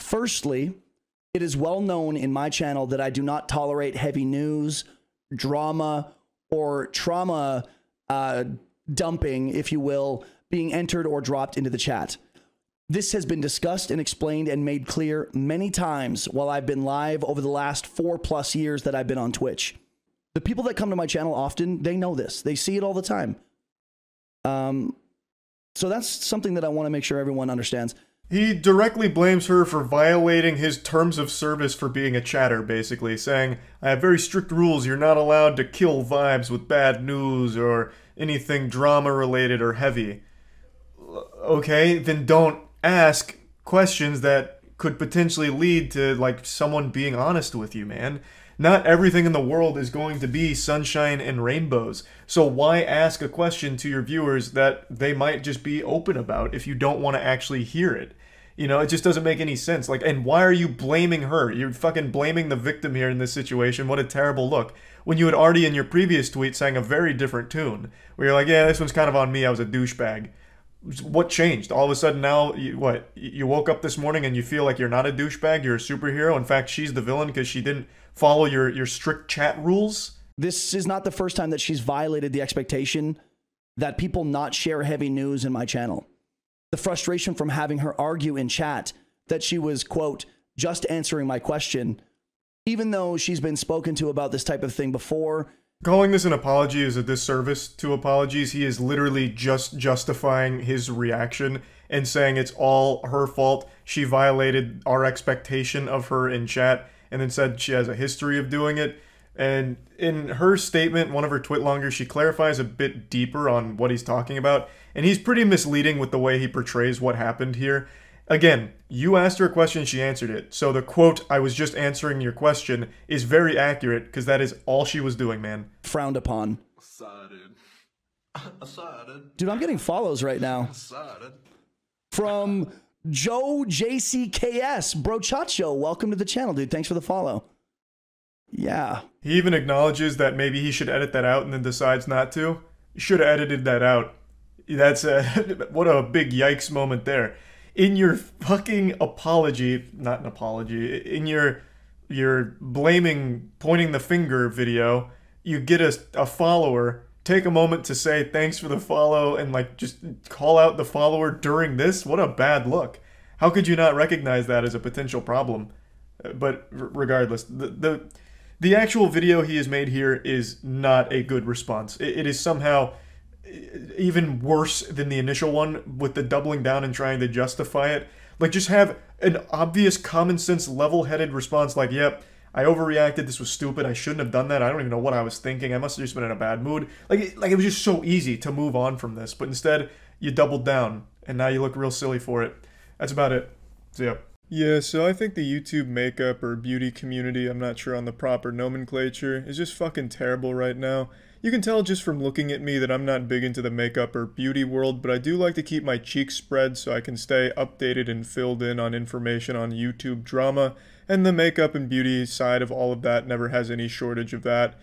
Firstly, it is well known in my channel that I do not tolerate heavy news, drama, or trauma dumping, if you will, being entered or dropped into the chat. This has been discussed and explained and made clear many times while I've been live over the last 4+ years that I've been on Twitch. The people that come to my channel often, they know this. They see it all the time. So that's something that I want to make sure everyone understands. He directly blames her for violating his terms of service for being a chatter, basically, saying, I have very strict rules, you're not allowed to kill vibes with bad news or anything drama-related or heavy. Okay, then don't ask questions that could potentially lead to, like, someone being honest with you, man. Not everything in the world is going to be sunshine and rainbows. So why ask a question to your viewers that they might just be open about if you don't want to actually hear it? You know, it just doesn't make any sense. Like, and why are you blaming her? You're fucking blaming the victim here in this situation. What a terrible look. When you had already in your previous tweet sang a very different tune, where you're like, yeah, this one's kind of on me, I was a douchebag. What changed? All of a sudden now, you woke up this morning and you feel like you're not a douchebag, you're a superhero. In fact, she's the villain because she didn't follow your strict chat rules. This is not the first time that she's violated the expectation that people not share heavy news in my channel. The frustration from having her argue in chat that she was, quote, just answering my question, even though she's been spoken to about this type of thing before. Calling this an apology is a disservice to apologies. He is literally just justifying his reaction and saying it's all her fault. She violated our expectation of her in chat, and then said she has a history of doing it. And in her statement, one of her twitlongers, she clarifies a bit deeper on what he's talking about, and he's pretty misleading with the way he portrays what happened here. Again, you asked her a question, she answered it. So the quote, I was just answering your question, is very accurate, because that is all she was doing, man. Frowned upon. Dude, I'm getting follows right now. From Joe JCKS. Bro Chacho, welcome to the channel, dude. Thanks for the follow. Yeah. He even acknowledges that maybe he should edit that out and then decides not to. You should have edited that out. That's what a big yikes moment there. In your fucking apology, not an apology, in your blaming, pointing the finger video, you get a follower, take a moment to say thanks for the follow and like just call out the follower during this. What a bad look. How could you not recognize that as a potential problem? But regardless, the actual video he has made here is not a good response. It is somehow even worse than the initial one with the doubling down and trying to justify it. Like, just have an obvious common sense level-headed response like, yep, I overreacted, this was stupid, I shouldn't have done that, I don't even know what I was thinking, I must have just been in a bad mood. Like it was just so easy to move on from this, but instead you doubled down and now you look real silly for it. That's about it. So yeah. Yeah, so I think the YouTube makeup or beauty community, I'm not sure on the proper nomenclature, is just fucking terrible right now. You can tell just from looking at me that I'm not big into the makeup or beauty world, but I do like to keep my cheeks spread so I can stay updated and filled in on information on YouTube drama, and the makeup and beauty side of all of that never has any shortage of that.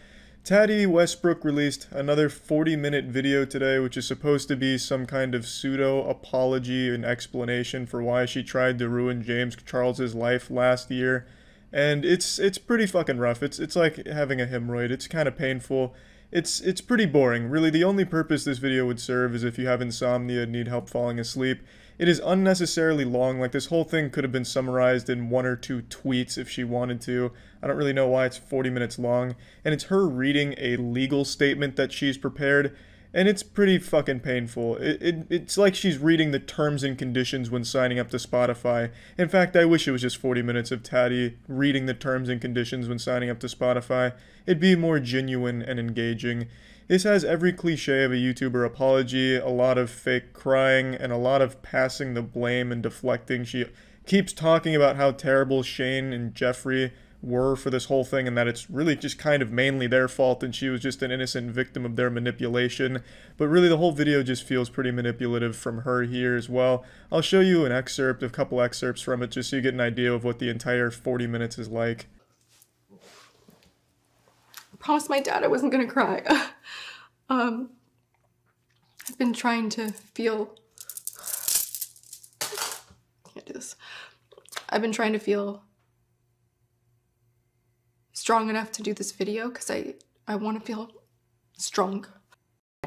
Tati Westbrook released another 40-minute video today, which is supposed to be some kind of pseudo-apology and explanation for why she tried to ruin James Charles's life last year. And it's pretty fucking rough. It's like having a hemorrhoid. It's kind of painful. It's pretty boring. Really, the only purpose this video would serve is if you have insomnia and need help falling asleep. It is unnecessarily long. Like, this whole thing could have been summarized in 1 or 2 tweets if she wanted to. I don't really know why it's 40 minutes long. And it's her reading a legal statement that she's prepared, and it's pretty fucking painful. It's like she's reading the terms and conditions when signing up to Spotify. In fact, I wish it was just 40 minutes of Tati reading the terms and conditions when signing up to Spotify. It'd be more genuine and engaging. This has every cliche of a YouTuber apology, a lot of fake crying, and a lot of passing the blame and deflecting. She keeps talking about how terrible Shane and Jeffrey were for this whole thing, and that it's really just kind of mainly their fault and she was just an innocent victim of their manipulation. But really the whole video just feels pretty manipulative from her here as well. I'll show you an excerpt, a couple excerpts from it, just so you get an idea of what the entire 40 minutes is like. I promised my dad I wasn't gonna cry. I've been trying to feel... Can't do this. I've been trying to feel strong enough to do this video because I want to feel strong.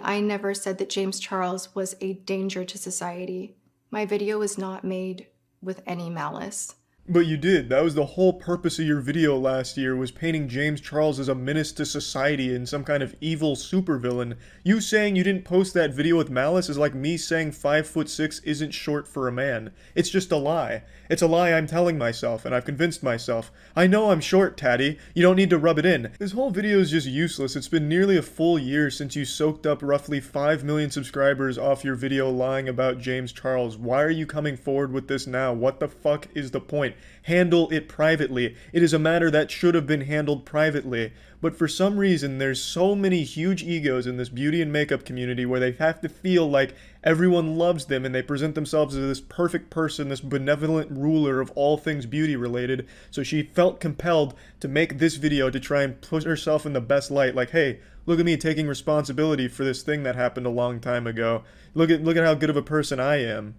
I never said that James Charles was a danger to society. My video was not made with any malice. But you did. That was the whole purpose of your video last year, was painting James Charles as a menace to society and some kind of evil supervillain. You saying you didn't post that video with malice is like me saying 5'6" isn't short for a man. It's just a lie. It's a lie I'm telling myself, and I've convinced myself. I know I'm short, Tati. You don't need to rub it in. This whole video is just useless. It's been nearly a full year since you soaked up roughly 5 million subscribers off your video lying about James Charles. Why are you coming forward with this now? What the fuck is the point? Handle it privately. It is a matter that should have been handled privately. But for some reason, there's so many huge egos in this beauty and makeup community where they have to feel like everyone loves them and they present themselves as this perfect person, this benevolent ruler of all things beauty related. So she felt compelled to make this video to try and put herself in the best light. Like, hey, look at me taking responsibility for this thing that happened a long time ago. Look at how good of a person I am.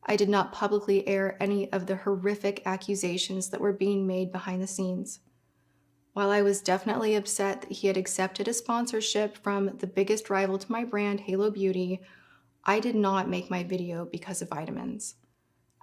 I did not publicly air any of the horrific accusations that were being made behind the scenes. While I was definitely upset that he had accepted a sponsorship from the biggest rival to my brand, Halo Beauty, I did not make my video because of vitamins.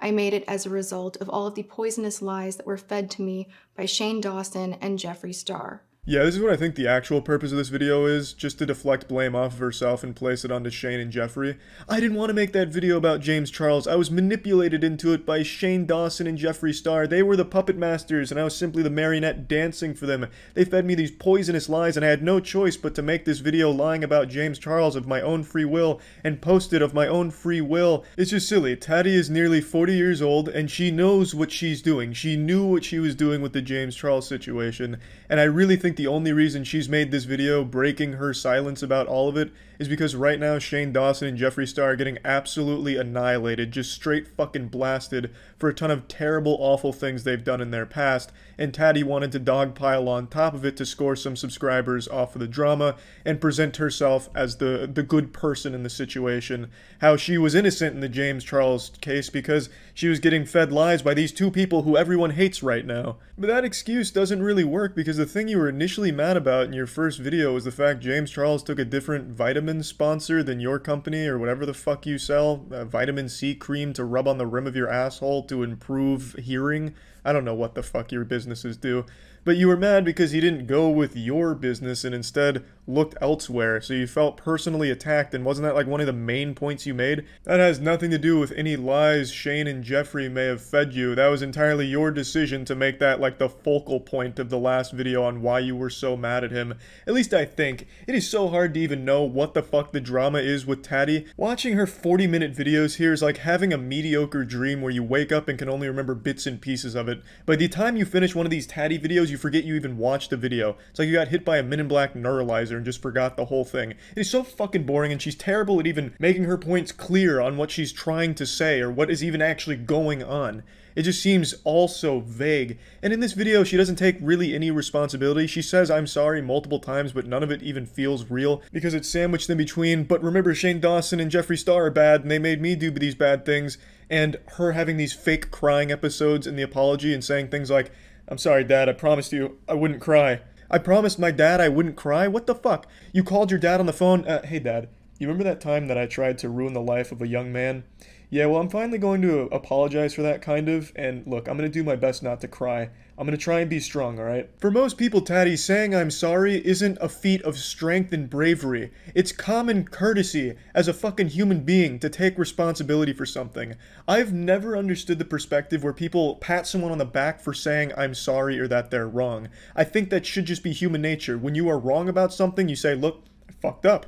I made it as a result of all of the poisonous lies that were fed to me by Shane Dawson and Jeffree Star. Yeah, this is what I think the actual purpose of this video is, just to deflect blame off of herself and place it onto Shane and Jeffree. I didn't want to make that video about James Charles. I was manipulated into it by Shane Dawson and Jeffree Star. They were the puppet masters, and I was simply the marionette dancing for them. They fed me these poisonous lies, and I had no choice but to make this video lying about James Charles of my own free will, and post it of my own free will. It's just silly. Tati is nearly 40 years old, and she knows what she's doing. She knew what she was doing with the James Charles situation, and I really think the only reason she's made this video breaking her silence about all of it is because right now Shane Dawson and Jeffree Star are getting absolutely annihilated, just straight fucking blasted for a ton of terrible, awful things they've done in their past, and Taddy wanted to dogpile on top of it to score some subscribers off of the drama and present herself as the good person in the situation. How she was innocent in the James Charles case because she was getting fed lies by these two people who everyone hates right now. But that excuse doesn't really work because the thing you were initially mad about in your first video was the fact James Charles took a different vitamin sponsor than your company or whatever the fuck you sell, vitamin C cream to rub on the rim of your asshole to improve hearing. I don't know what the fuck your businesses do. But you were mad because he didn't go with your business and instead looked elsewhere, so you felt personally attacked, and wasn't that like one of the main points you made? That has nothing to do with any lies Shane and Jeffree may have fed you. That was entirely your decision to make that like the focal point of the last video on why you were so mad at him. At least I think. It is so hard to even know what the fuck the drama is with Taddy. Watching her 40-minute videos here is like having a mediocre dream where you wake up and can only remember bits and pieces of it. By the time you finish one of these Taddy videos, you forget you even watched the video. It's like you got hit by a Men in Black neuralizer and just forgot the whole thing. It is so fucking boring, and she's terrible at even making her points clear on what she's trying to say or what is even actually going on. It just seems all so vague. And in this video, she doesn't take really any responsibility. She says I'm sorry multiple times, but none of it even feels real because it's sandwiched in between. But remember, Shane Dawson and Jeffree Star are bad, and they made me do these bad things. And her having these fake crying episodes in the apology and saying things like, "I'm sorry, Dad, I promised you I wouldn't cry. I promised my dad I wouldn't cry? What the fuck? You called your dad on the phone? Hey, Dad, you remember that time that I tried to ruin the life of a young man? Yeah, well, I'm finally going to apologize for that, kind of, and look, I'm going to do my best not to cry. I'm going to try and be strong, alright? For most people, Taddy, saying I'm sorry isn't a feat of strength and bravery. It's common courtesy as a fucking human being to take responsibility for something. I've never understood the perspective where people pat someone on the back for saying I'm sorry or that they're wrong. I think that should just be human nature. When you are wrong about something, you say, look, I fucked up,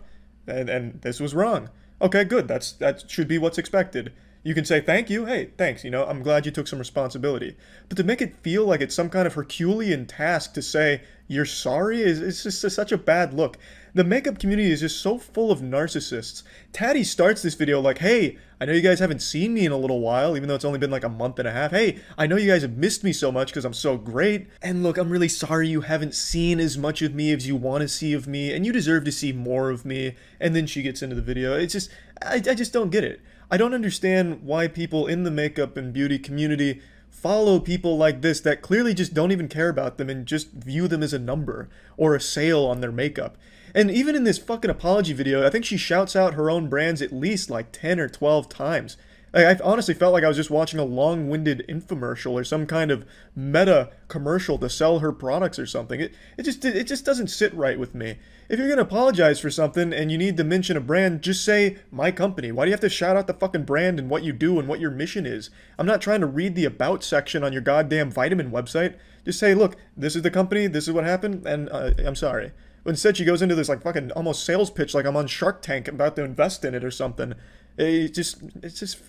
and this was wrong. Okay, good. That should be what's expected. You can say, thank you, hey, thanks, you know, I'm glad you took some responsibility. But to make it feel like it's some kind of Herculean task to say you're sorry is just such a bad look. The makeup community is just so full of narcissists. Taddy starts this video like, hey, I know you guys haven't seen me in a little while, even though it's only been like a month and a half. Hey, I know you guys have missed me so much because I'm so great. And look, I'm really sorry you haven't seen as much of me as you want to see of me, and you deserve to see more of me. And then she gets into the video. It's just, I just don't get it. I don't understand why people in the makeup and beauty community follow people like this that clearly just don't even care about them and just view them as a number or a sale on their makeup. And even in this fucking apology video, I think she shouts out her own brands at least like 10 or 12 times. I honestly felt like I was just watching a long-winded infomercial or some kind of meta commercial to sell her products or something. It just doesn't sit right with me. If you're gonna apologize for something and you need to mention a brand, just say my company. Why do you have to shout out the fucking brand and what you do and what your mission is? I'm not trying to read the about section on your goddamn vitamin website. Just say, look, this is the company, this is what happened, and I'm sorry. But instead, she goes into this like fucking almost sales pitch like I'm on Shark Tank about to invest in it or something. It's just,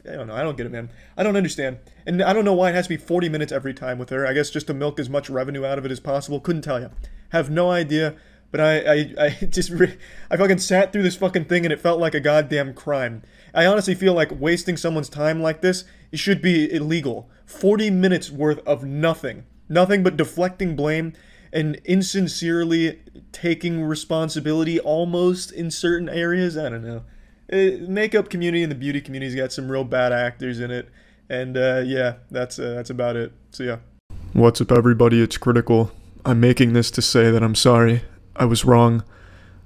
I don't know, I don't get it, man. I don't understand. And I don't know why it has to be 40 minutes every time with her. I guess just to milk as much revenue out of it as possible. Couldn't tell you. Have no idea. But I fucking sat through this fucking thing and it felt like a goddamn crime. I honestly feel like wasting someone's time like this, it should be illegal. 40 minutes worth of nothing. Nothing but deflecting blame and insincerely taking responsibility almost in certain areas. I don't know. Makeup community and the beauty community's got some real bad actors in it. And yeah, that's about it. So yeah. What's up, everybody? It's Critical. I'm making this to say that I'm sorry. I was wrong.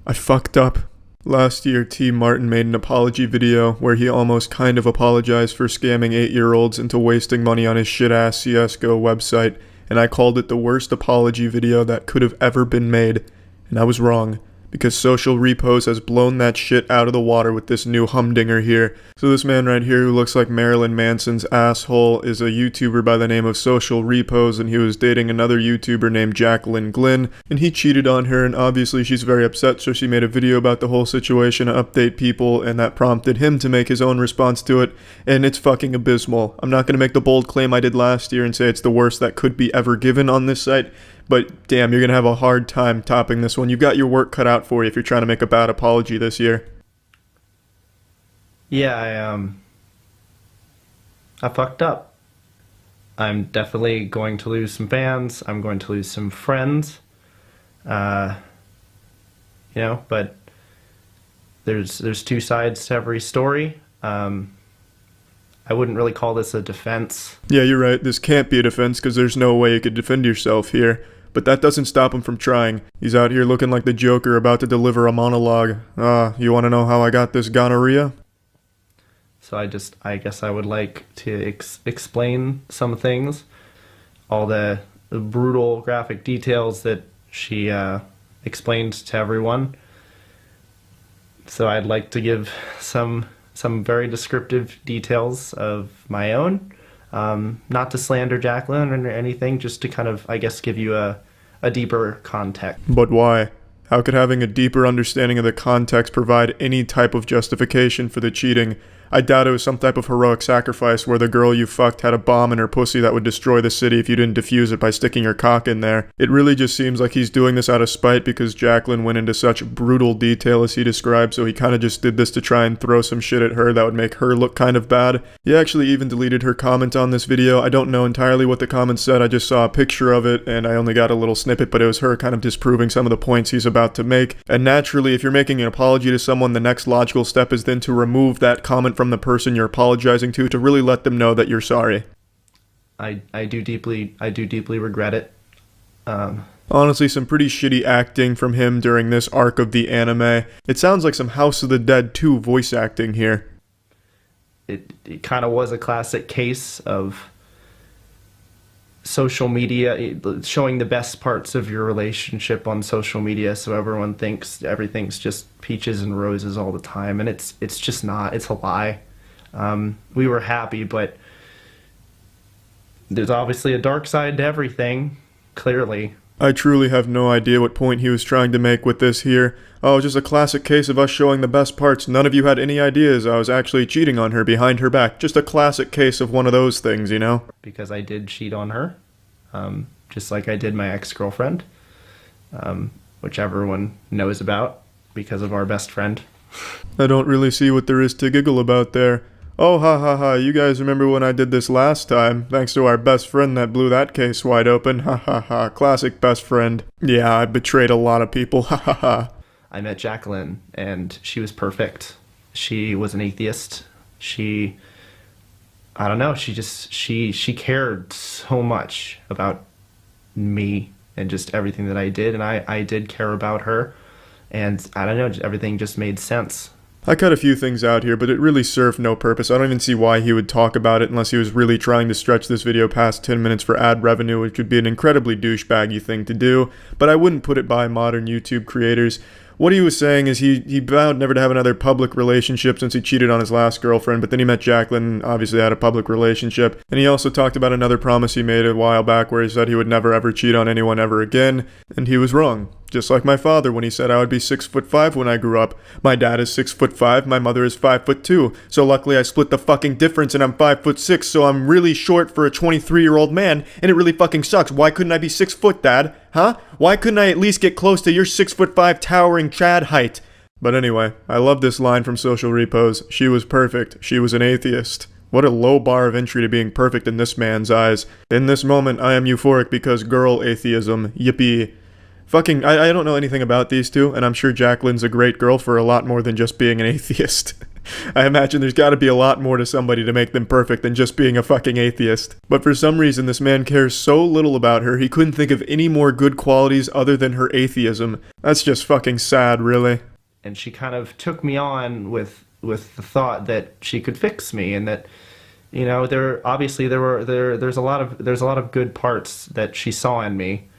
I fucked up. Last year, T. Martin made an apology video where he almost kind of apologized for scamming 8-year-olds into wasting money on his shit-ass CSGO website, and I called it the worst apology video that could have ever been made, and I was wrong. Because Social Repos has blown that shit out of the water with this new humdinger here. So this man right here who looks like Marilyn Manson's asshole is a YouTuber by the name of Social Repos, and he was dating another YouTuber named Jacqueline Glynn, and he cheated on her, and obviously she's very upset, so she made a video about the whole situation to update people, and that prompted him to make his own response to it, and it's fucking abysmal. I'm not going to make the bold claim I did last year and say it's the worst that could be ever given on this site, but damn, you're going to have a hard time topping this one. You've got your work cut out for you if you're trying to make a bad apology this year. Yeah, I fucked up. I'm definitely going to lose some fans. I'm going to lose some friends. You know, but there's two sides to every story. I wouldn't really call this a defense. Yeah, you're right. This can't be a defense because there's no way you could defend yourself here. But that doesn't stop him from trying. He's out here looking like the Joker about to deliver a monologue. You want to know how I got this gonorrhea? So I guess I would like to explain some things. All the brutal graphic details that she explained to everyone. So I'd like to give some very descriptive details of my own. Not to slander Jacqueline or anything, just to kind of, I guess, give you a deeper context. But why? How could having a deeper understanding of the context provide any type of justification for the cheating? I doubt it was some type of heroic sacrifice where the girl you fucked had a bomb in her pussy that would destroy the city if you didn't defuse it by sticking your cock in there. It really just seems like he's doing this out of spite because Jacqueline went into such brutal detail as he described, so he kind of just did this to try and throw some shit at her that would make her look kind of bad. He actually even deleted her comment on this video. I don't know entirely what the comment said, I just saw a picture of it and I only got a little snippet, but it was her kind of disproving some of the points he's about to make. And naturally, if you're making an apology to someone, the next logical step is then to remove that comment from the person you're apologizing to really let them know that you're sorry. I do deeply regret it. Honestly, some pretty shitty acting from him during this arc of the anime. It sounds like some House of the Dead 2 voice acting here. It kind of was a classic case of social media, showing the best parts of your relationship on social media, so everyone thinks everything's just peaches and roses all the time, and it's just not. It's a lie. We were happy, but there's obviously a dark side to everything, clearly. I truly have no idea what point he was trying to make with this here. Oh, just a classic case of us showing the best parts. None of you had any ideas I was actually cheating on her behind her back. Just a classic case of one of those things, you know? Because I did cheat on her, just like I did my ex-girlfriend, which everyone knows about because of our best friend. I don't really see what there is to giggle about there. Oh, ha ha ha, you guys remember when I did this last time? Thanks to our best friend that blew that case wide open. Ha ha ha, classic best friend. Yeah, I betrayed a lot of people. Ha ha ha. I met Jacqueline, and she was perfect. She was an atheist. I don't know, she cared so much about me and just everything that I did, and I did care about her. And I don't know, everything just made sense. I cut a few things out here, but it really served no purpose. I don't even see why he would talk about it unless he was really trying to stretch this video past 10 minutes for ad revenue, which would be an incredibly douchebaggy thing to do, but I wouldn't put it by modern YouTube creators. What he was saying is he vowed never to have another public relationship since he cheated on his last girlfriend, but then he met Jacqueline, obviously had a public relationship, and he also talked about another promise he made a while back where he said he would never ever cheat on anyone ever again, and he was wrong. Just like my father when he said I would be 6'5" when I grew up. My dad is 6'5", my mother is 5'2", so luckily I split the fucking difference and I'm 5'6", so I'm really short for a 23-year-old man, and it really fucking sucks. Why couldn't I be 6 foot, Dad? Huh? Why couldn't I at least get close to your 6'5" towering Chad height? But anyway, I love this line from Social Repos. She was perfect. She was an atheist. What a low bar of entry to being perfect in this man's eyes. In this moment, I am euphoric because girl atheism. Yippee. Fucking, I don't know anything about these two, and I'm sure Jacqueline's a great girl for a lot more than just being an atheist. I imagine there's gotta be a lot more to somebody to make them perfect than just being a fucking atheist. But for some reason, this man cares so little about her, he couldn't think of any more good qualities other than her atheism. That's just fucking sad, really. And she kind of took me on with the thought that she could fix me, and that, you know, there's a lot of good parts that she saw in me.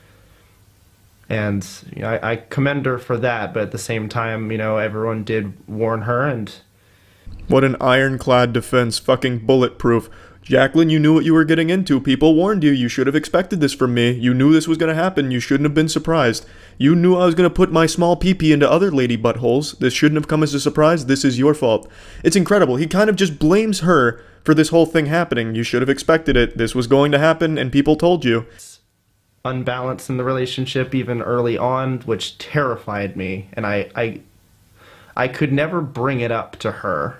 And you know, I commend her for that, but at the same time, you know, everyone did warn her, and... What an ironclad defense, fucking bulletproof. Jacqueline, you knew what you were getting into. People warned you. You should have expected this from me. You knew this was going to happen. You shouldn't have been surprised. You knew I was going to put my small pee-pee into other lady buttholes. This shouldn't have come as a surprise. This is your fault. It's incredible. He kind of just blames her for this whole thing happening. You should have expected it. This was going to happen, and people told you. Unbalance in the relationship even early on, which terrified me, and I could never bring it up to her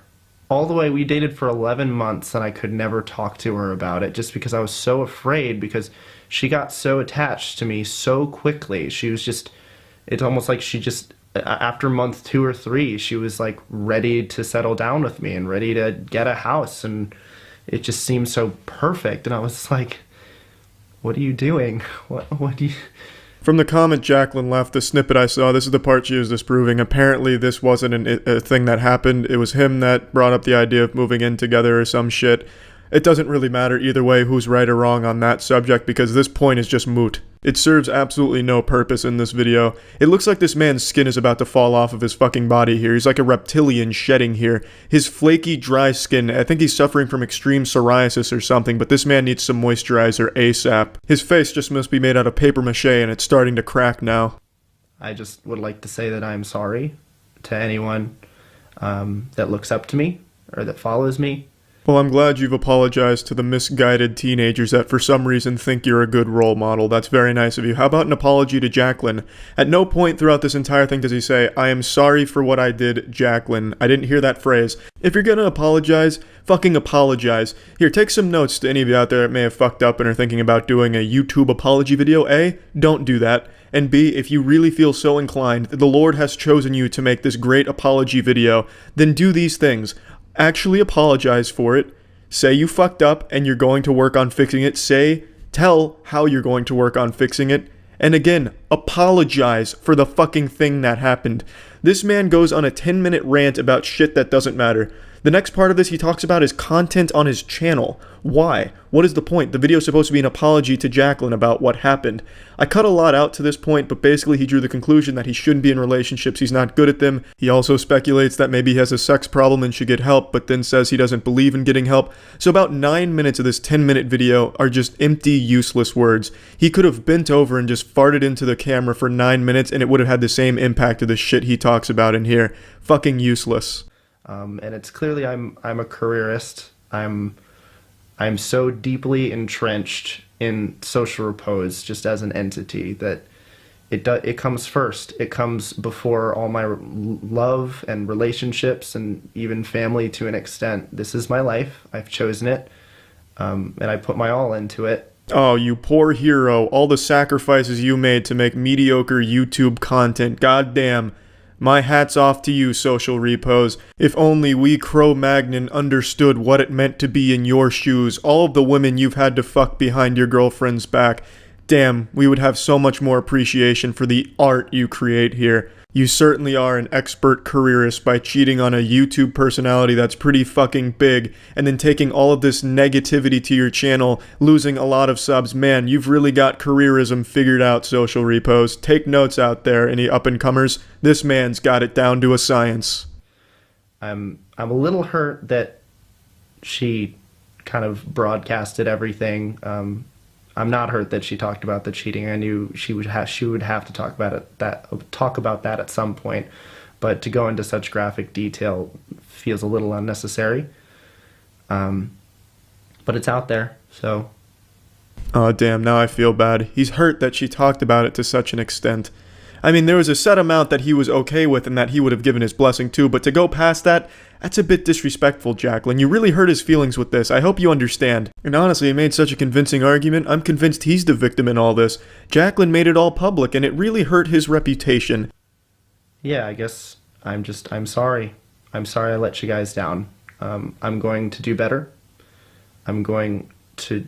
all the way, we dated for 11 months and I could never talk to her about it just because I was so afraid, because she got so attached to me so quickly. She was just, it's almost like she just, after month 2 or 3, she was like ready to settle down with me and ready to get a house, and it just seemed so perfect. And I was like, what are you doing? What do you... From the comment Jacqueline left, the snippet I saw, this is the part she was disproving. Apparently this wasn't a thing that happened. It was him that brought up the idea of moving in together or some shit. It doesn't really matter either way who's right or wrong on that subject, because this point is just moot. It serves absolutely no purpose in this video. It looks like this man's skin is about to fall off of his fucking body here. He's like a reptilian shedding here. His flaky, dry skin, I think he's suffering from extreme psoriasis or something, but this man needs some moisturizer ASAP. His face just must be made out of paper mache and it's starting to crack now. I just would like to say that I'm sorry to anyone that looks up to me or that follows me. Well, I'm glad you've apologized to the misguided teenagers that for some reason think you're a good role model. That's very nice of you. How about an apology to Jacqueline? At no point throughout this entire thing does he say, I am sorry for what I did, Jacqueline. I didn't hear that phrase. If you're gonna apologize, fucking apologize. Here, take some notes to any of you out there that may have fucked up and are thinking about doing a YouTube apology video. A, don't do that. And B, if you really feel so inclined, that the Lord has chosen you to make this great apology video, then do these things. Actually apologize for it. Say you fucked up and you're going to work on fixing it. Tell how you're going to work on fixing it. And again, apologize for the fucking thing that happened. This man goes on a 10-minute rant about shit that doesn't matter. The next part of this he talks about is content on his channel. Why? What is the point? The video is supposed to be an apology to Jacqueline about what happened. I cut a lot out to this point, but basically he drew the conclusion that he shouldn't be in relationships, he's not good at them. He also speculates that maybe he has a sex problem and should get help, but then says he doesn't believe in getting help. So about 9 minutes of this 10-minute video are just empty, useless words. He could have bent over and just farted into the camera for 9 minutes and it would have had the same impact of the shit he talks about in here. Fucking useless. And it's clearly I'm a careerist. I'm so deeply entrenched in social repose just as an entity that it comes first. It comes before all my love and relationships and even family to an extent. This is my life. I've chosen it, and I put my all into it. Oh, you poor hero. All the sacrifices you made to make mediocre YouTube content. Goddamn. My hat's off to you, social repos. If only we Cro-Magnon understood what it meant to be in your shoes, all of the women you've had to fuck behind your girlfriend's back. Damn, we would have so much more appreciation for the art you create here. You certainly are an expert careerist by cheating on a YouTube personality that's pretty fucking big, and then taking all of this negativity to your channel, losing a lot of subs. Man, you've really got careerism figured out, social repos. Take notes out there, any up-and-comers. This man's got it down to a science. I'm a little hurt that she kind of broadcasted everything. I'm not hurt that she talked about the cheating. I knew she would have to talk about that at some point, but to go into such graphic detail feels a little unnecessary. But it's out there, so. Oh damn, now I feel bad. He's hurt that she talked about it to such an extent. I mean, there was a set amount that he was okay with and that he would have given his blessing to, but to go past that, that's a bit disrespectful, Jacqueline. You really hurt his feelings with this. I hope you understand. And honestly, he made such a convincing argument, I'm convinced he's the victim in all this. Jacqueline made it all public, and it really hurt his reputation. Yeah, I guess I'm sorry. I'm sorry I let you guys down. I'm going to do better. I'm going to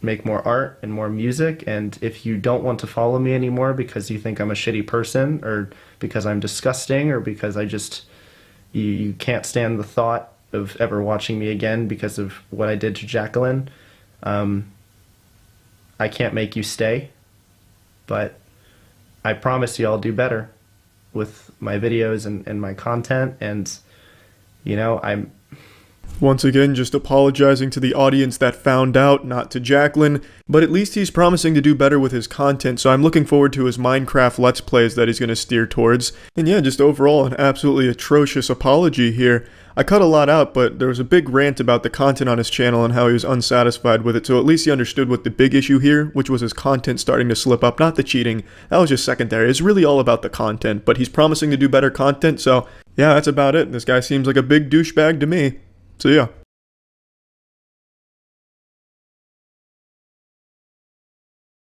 make more art and more music, and if you don't want to follow me anymore because you think I'm a shitty person, or because I'm disgusting, or because you can't stand the thought of ever watching me again because of what I did to Jacqueline, I can't make you stay, but I promise you I'll do better with my videos and my content, and you know, I'm once again, just apologizing to the audience that found out, not to Jacqueline, but at least he's promising to do better with his content, so I'm looking forward to his Minecraft Let's Plays that he's going to steer towards. And yeah, just overall, an absolutely atrocious apology here. I cut a lot out, but there was a big rant about the content on his channel and how he was unsatisfied with it, so at least he understood what the big issue here, which was his content starting to slip up, not the cheating. That was just secondary. It's really all about the content, but he's promising to do better content, so Yeah, that's about it. This guy seems like a big douchebag to me. See ya.